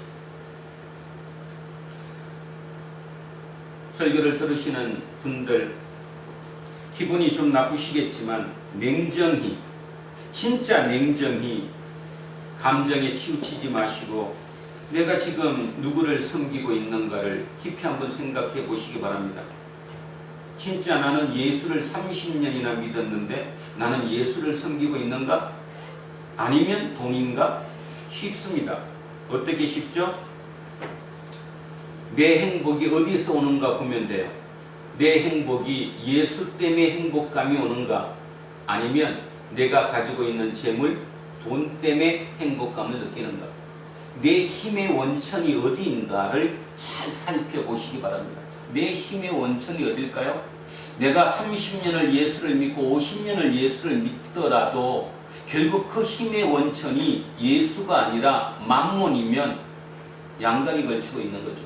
설교를 들으시는 분들 기분이 좀 나쁘시겠지만 냉정히, 진짜 냉정히 감정에 치우치지 마시고 내가 지금 누구를 섬기고 있는가를 깊이 한번 생각해 보시기 바랍니다. 진짜 나는 예수를 30년이나 믿었는데 나는 예수를 섬기고 있는가? 아니면 돈인가? 쉽습니다. 어떻게 쉽죠? 내 행복이 어디서 오는가 보면 돼요. 내 행복이 예수 때문에 행복감이 오는가? 아니면 내가 가지고 있는 재물, 돈 때문에 행복감을 느끼는가? 내 힘의 원천이 어디인가를 잘 살펴보시기 바랍니다. 내 힘의 원천이 어딜까요? 내가 30년을 예수를 믿고 50년을 예수를 믿더라도 결국 그 힘의 원천이 예수가 아니라 만몬이면 양다리 걸치고 있는 거죠.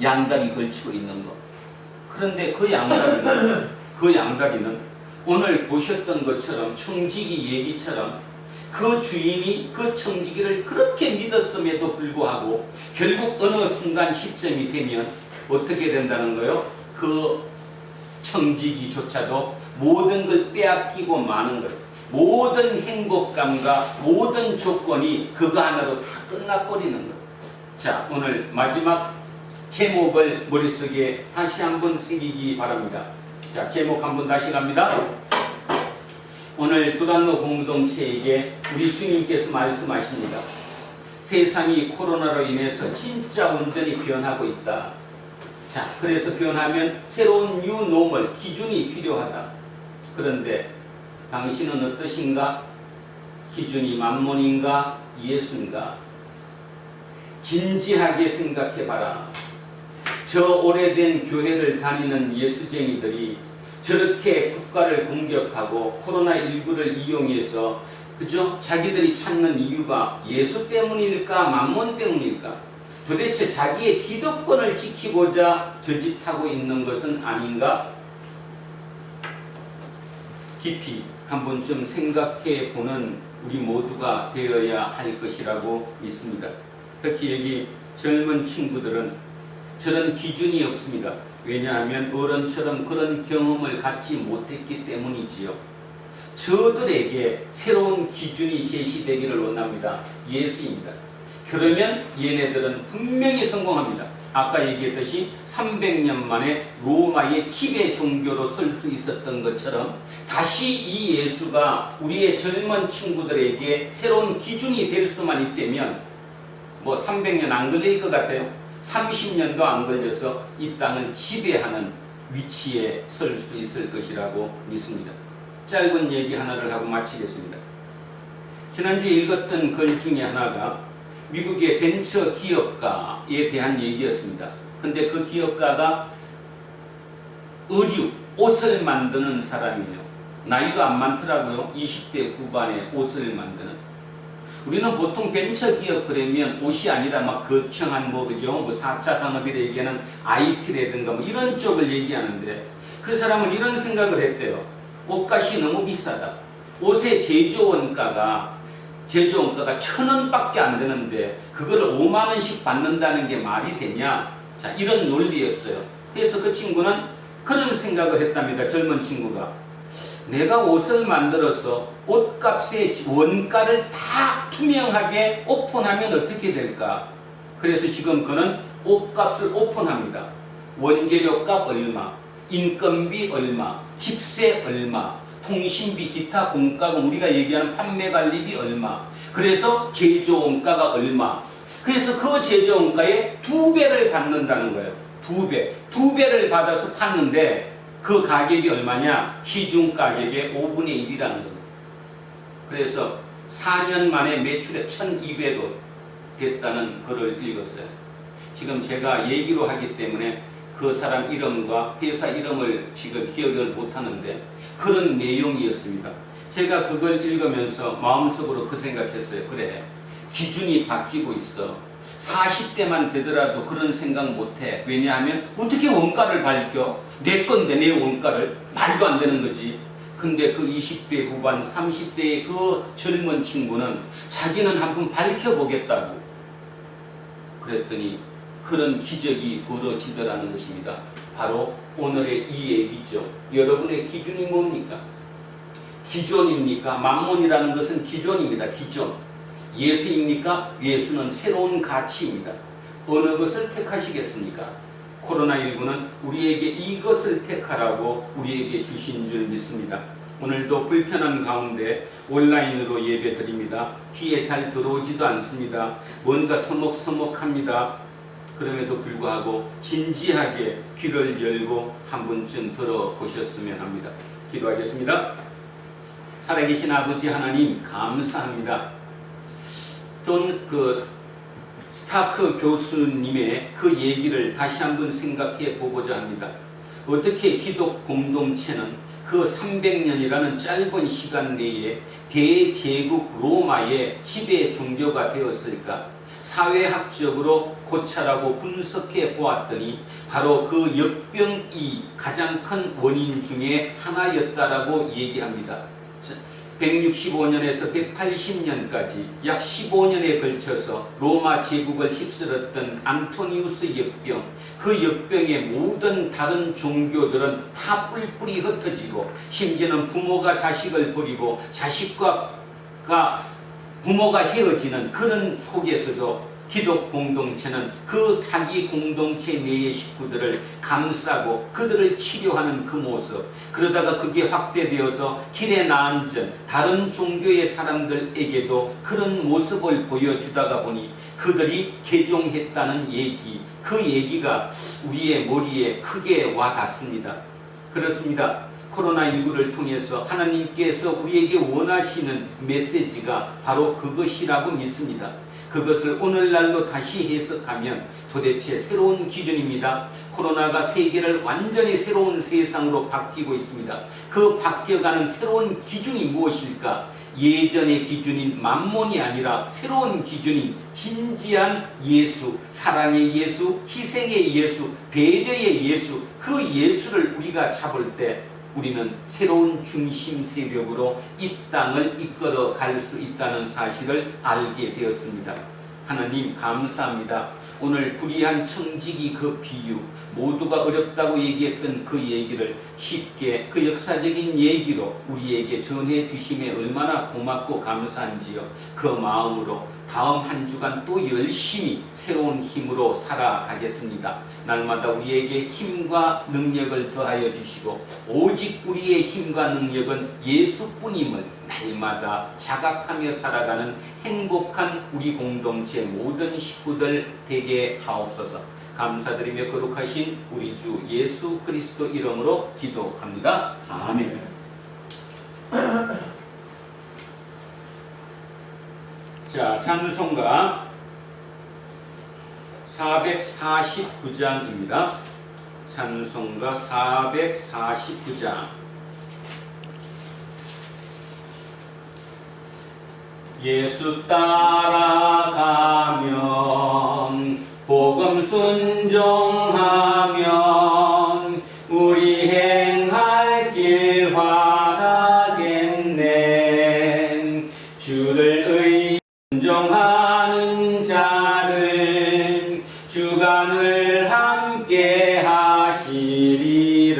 양다리 걸치고 있는 거. 그런데 그 양다리는 오늘 보셨던 것처럼 청지기 얘기처럼 그 주인이 그 청지기를 그렇게 믿었음에도 불구하고 결국 어느 순간 시점이 되면 어떻게 된다는 거예요? 그 청지기조차도 모든 걸 빼앗기고 마는 거예요. 모든 행복감과 모든 조건이 그거 하나로 다 끝나버리는 거예요. 자, 오늘 마지막 제목을 머릿속에 다시 한번 새기기 바랍니다. 자, 제목 한번 다시 갑니다. 오늘 두란노 공동체에게 우리 주님께서 말씀하십니다. 세상이 코로나로 인해서 진짜 온전히 변하고 있다. 자, 그래서 변하면 새로운 뉴노멀 기준이 필요하다. 그런데 당신은 어떠신가? 기준이 만몬인가? 예수인가? 진지하게 생각해봐라. 저 오래된 교회를 다니는 예수쟁이들이 저렇게 국가를 공격하고 코로나19를 이용해서 그죠? 자기들이 찾는 이유가 예수 때문일까? 만몬 때문일까? 도대체 자기의 기득권을 지키고자 저짓하고 있는 것은 아닌가? 깊이 한번 좀 생각해 보는 우리 모두가 되어야 할 것이라고 믿습니다. 특히 여기 젊은 친구들은 저런 기준이 없습니다. 왜냐하면 어른처럼 그런 경험을 갖지 못했기 때문이지요. 저들에게 새로운 기준이 제시되기를 원합니다. 예수입니다. 그러면 얘네들은 분명히 성공합니다. 아까 얘기했듯이 300년 만에 로마의 지배 종교로 설 수 있었던 것처럼 다시 이 예수가 우리의 젊은 친구들에게 새로운 기준이 될 수만 있다면 뭐 300년 안 걸릴 것 같아요. 30년도 안 걸려서 이 땅을 지배하는 위치에 설 수 있을 것이라고 믿습니다. 짧은 얘기 하나를 하고 마치겠습니다. 지난주에 읽었던 글 중에 하나가 미국의 벤처 기업가에 대한 얘기였습니다. 근데 그 기업가가 의류, 옷을 만드는 사람이에요. 나이도 안 많더라고요. 20대 후반에 옷을 만드는. 우리는 보통 벤처 기업 그러면 옷이 아니라 막 거창한 그죠? 뭐 4차 산업이라 얘기하는 IT라든가 뭐 이런 쪽을 얘기하는데 그 사람은 이런 생각을 했대요. 옷값이 너무 비싸다. 옷의 제조 원가가 1,000원밖에 안 되는데 그걸 5만 원씩 받는다는 게 말이 되냐? 자, 이런 논리였어요. 그래서 그 친구는 그런 생각을 했답니다. 젊은 친구가. 내가 옷을 만들어서 옷값의 원가를 다 투명하게 오픈하면 어떻게 될까? 그래서 지금 그는 옷값을 오픈합니다. 원재료값 얼마, 인건비 얼마, 집세 얼마, 통신비, 기타 공과금, 우리가 얘기하는 판매 관리비 얼마, 그래서 제조 원가가 얼마, 그래서 그 제조 원가의 2배를 받는다는 거예요. 2배를 받아서 팠는데 그 가격이 얼마냐? 시중 가격의 5분의 1이라는 겁니다. 그래서 4년 만에 매출액 1200억 됐다는 글을 읽었어요. 지금 제가 얘기로 하기 때문에 그 사람 이름과 회사 이름을 지금 기억을 못하는데 그런 내용이었습니다. 제가 그걸 읽으면서 마음속으로 그 생각했어요. 그래, 기준이 바뀌고 있어. 40대만 되더라도 그런 생각 못해. 왜냐하면 어떻게 원가를 밝혀? 내 건데 내 원가를. 말도 안 되는 거지. 근데 그 20대 후반 30대의 그 젊은 친구는 자기는 한번 밝혀보겠다고 그랬더니 그런 기적이 벌어지더라는 것입니다. 바로 오늘의 이 얘기죠. 여러분의 기준이 뭡니까? 기존입니까? 만몬이라는 것은 기존입니다. 기존. 예수입니까? 예수는 새로운 가치입니다. 어느 것을 택하시겠습니까? 코로나19는 우리에게 이것을 택하라고 우리에게 주신 줄 믿습니다. 오늘도 불편한 가운데 온라인으로 예배 드립니다. 귀에 잘 들어오지도 않습니다. 뭔가 서먹서먹합니다. 그럼에도 불구하고 진지하게 귀를 열고 한 번쯤 들어보셨으면 합니다. 기도하겠습니다. 살아계신 아버지 하나님 감사합니다. 존 스타크 교수님의 그 얘기를 다시 한번 생각해 보고자 합니다. 어떻게 기독 공동체는 그 300년이라는 짧은 시간 내에 대제국 로마의 지배 종교가 되었을까? 사회학적으로 고찰하고 분석해 보았더니 바로 그 역병이 가장 큰 원인 중에 하나였다라고 얘기합니다. 165년에서 180년까지 약 15년에 걸쳐서 로마 제국을 휩쓸었던 안토니우스 역병, 그 역병의 모든 다른 종교들은 다 뿔뿔이 흩어지고 심지어는 부모가 자식을 버리고 부모가 헤어지는 그런 속에서도 기독 공동체는 그 자기 공동체 내의 식구들을 감싸고 그들을 치료하는 그 모습, 그러다가 그게 확대되어서 길에 나앉은 다른 종교의 사람들에게도 그런 모습을 보여주다가 보니 그들이 개종했다는 얘기, 그 얘기가 우리의 머리에 크게 와 닿습니다. 그렇습니다. 코로나19를 통해서 하나님께서 우리에게 원하시는 메시지가 바로 그것이라고 믿습니다. 그것을 오늘날로 다시 해석하면 도대체 새로운 기준입니다. 코로나가 세계를 완전히 새로운 세상으로 바뀌고 있습니다. 그 바뀌어가는 새로운 기준이 무엇일까? 예전의 기준인 만몬이 아니라 새로운 기준인 진지한 예수, 사랑의 예수, 희생의 예수, 배려의 예수, 그 예수를 우리가 잡을 때 우리는 새로운 중심 세력으로 이 땅을 이끌어 갈 수 있다는 사실을 알게 되었습니다. 하나님 감사합니다. 오늘 불의한 청지기 그 비유, 모두가 어렵다고 얘기했던 그 얘기를 쉽게 그 역사적인 얘기로 우리에게 전해 주심에 얼마나 고맙고 감사한지요. 그 마음으로 다음 한 주간 또 열심히 새로운 힘으로 살아가겠습니다. 날마다 우리에게 힘과 능력을 더하여 주시고 오직 우리의 힘과 능력은 예수뿐임을 날마다 자각하며 살아가는 행복한 우리 공동체 모든 식구들 되게 하옵소서. 감사드리며 거룩하신 우리 주 예수 그리스도 이름으로 기도합니다. 아멘. 자, 찬송가 449장입니다. 찬송가 449장. 예수 따라가면 복음 순종하면 우리 행할 길 환하겠네. 주를 순종하는 자를 주간을 함께 하시리라.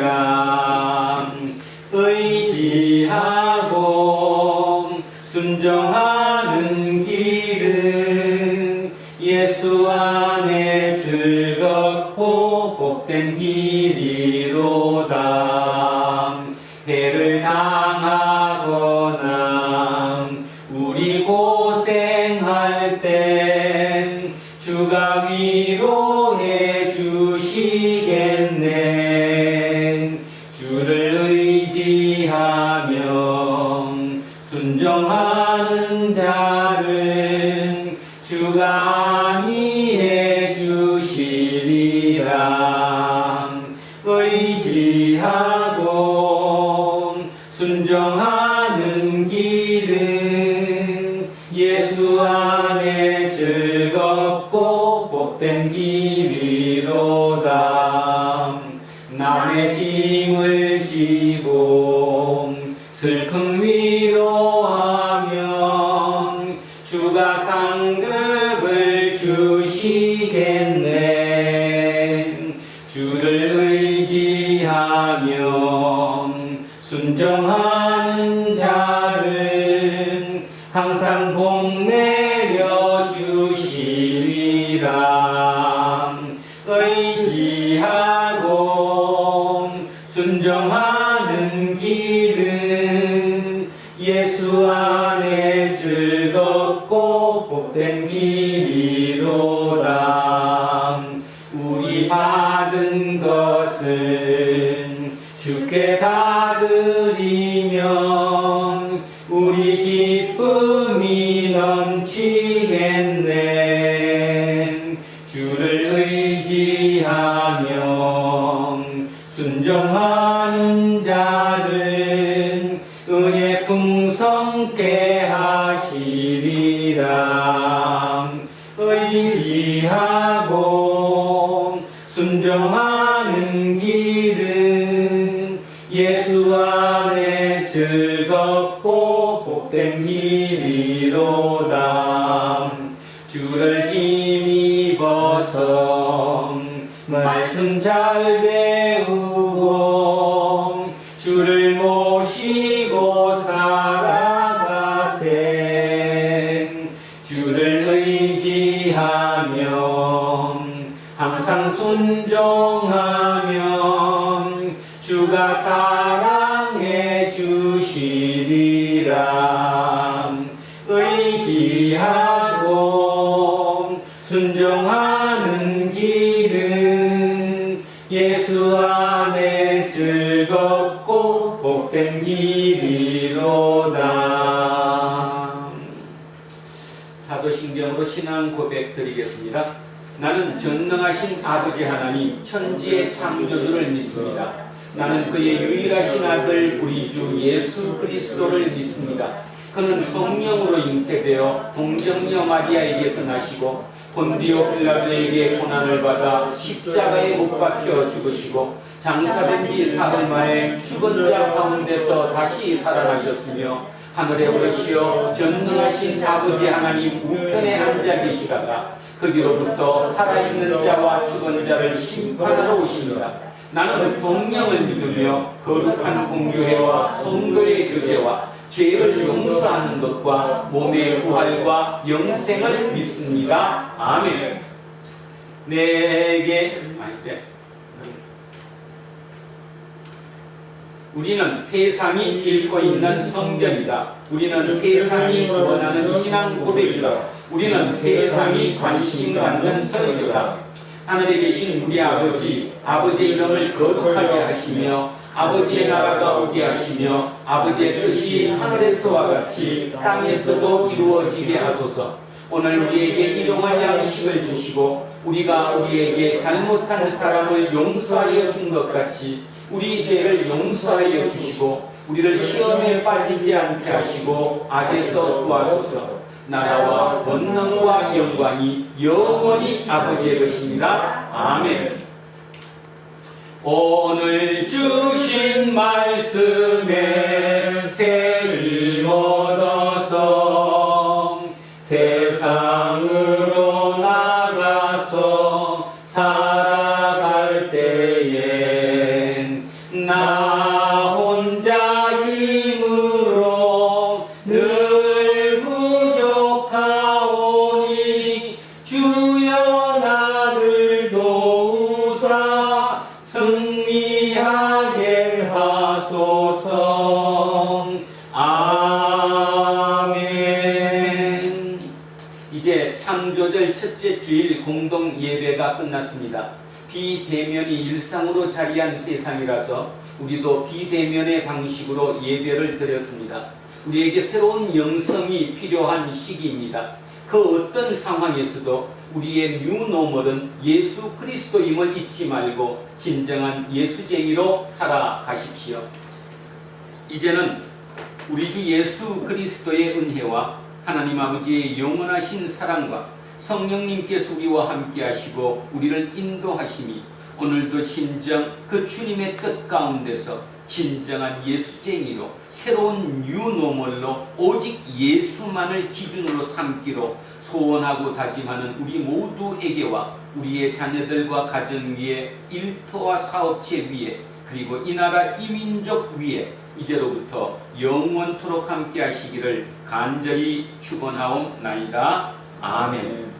의지하고 순종하는 길은 예수 안에 즐겁고 복된 길이로다. 당하거나 우리 고생할 땐 주가 위로해 주시겠네. 주를 의지하며 순종하는 자를 주가 안위해 주시리라. 의지하고 순종하는 길은 예수 안에 즐겁고 복된 길이로다. 남의 짐을 지고 슬픔 위로하며 주가 상급을 주시겠네. 주를 의지하며 순종하는 자를 항상 복내려 주시리라. 의지하고 순종하는 길은 예수 안에 즐겁고 복된 길이로다. 우리 받은 것은 주께 다 드리면 우리 기쁨이 넘치겠네. 주를 의지하며 순종하는 자를 은혜 풍성케 하시리라. 의지하고 순종하는 길은 예수 안에 즐겁고 복된 길이로다. 주를 힘입어서 말씀 잘 배우고 주를 모시고 살아가세. 주를 의지하며 항상 순종하며 주가 사랑해 주시리라. 의지하고 순종하는 길은 예수 안에 즐겁고 복된 길이로다. 사도신경으로 신앙 고백 드리겠습니다. 나는 전능하신 아버지 하나님 천지의 창조주를 믿습니다. 나는 그의 유일하신 아들 우리 주 예수 그리스도를 믿습니다. 그는 성령으로 잉태되어 동정녀 마리아에게서 나시고 본디오 빌라도에게 고난을 받아 십자가에 못 박혀 죽으시고 장사된 지 사흘 만에 죽은 자 가운데서 다시 살아나셨으며 하늘에 오르시어 전능하신 아버지 하나님 우편에 앉아 계시다가 거기로부터 살아있는 자와 죽은 자를 심판하러 오십니다. 나는 성령을 믿으며 거룩한 공교회와 성도의 교제와 죄를 용서하는 것과 몸의 부활과 영생을 믿습니다. 아멘. 우리는 세상이 읽고 있는 성경이다. 우리는 세상이 원하는 신앙 고백이다. 우리는 세상이 관심 갖는 설교다. 하늘에 계신 우리 아버지, 아버지의 이름을 거룩하게 하시며 아버지의 나라가 오게 하시며 아버지의 뜻이 하늘에서와 같이 땅에서도 이루어지게 하소서. 오늘 우리에게 일용할 양식을 주시고 우리가 우리에게 잘못한 사람을 용서하여 준 것 같이 우리 죄를 용서하여 주시고 우리를 시험에 빠지지 않게 하시고 악에서 구하소서. 나라와 권능과 영광이 영원히 아버지의 것입니다. 아멘. 오늘 주신 말씀에 새 힘 얻어서 세상으로 나가서 살아갈 때엔 나 혼자 힘으로 늘 부족하오니 주여 나를 도우사 승리하게 하소서. 창조절 첫째 주일 공동 예배가 끝났습니다. 비대면이 일상으로 자리한 세상이라서 우리도 비대면의 방식으로 예배를 드렸습니다. 우리에게 새로운 영성이 필요한 시기입니다. 그 어떤 상황에서도 우리의 뉴노멀은 예수 그리스도임을 잊지 말고 진정한 예수쟁이로 살아가십시오. 이제는 우리 주 예수 그리스도의 은혜와 하나님 아버지의 영원하신 사랑과 성령님께서 우리와 함께 하시고 우리를 인도하심이 오늘도 진정 그 주님의 뜻 가운데서 진정한 예수쟁이로 새로운 뉴노멀로 오직 예수만을 기준으로 삼기로 소원하고 다짐하는 우리 모두에게와 우리의 자녀들과 가정 위에 일터와 사업체 위에 그리고 이 나라 이 민족 위에 이제로부터 영원토록 함께 하시기를 간절히 축원하옵나이다. 아멘.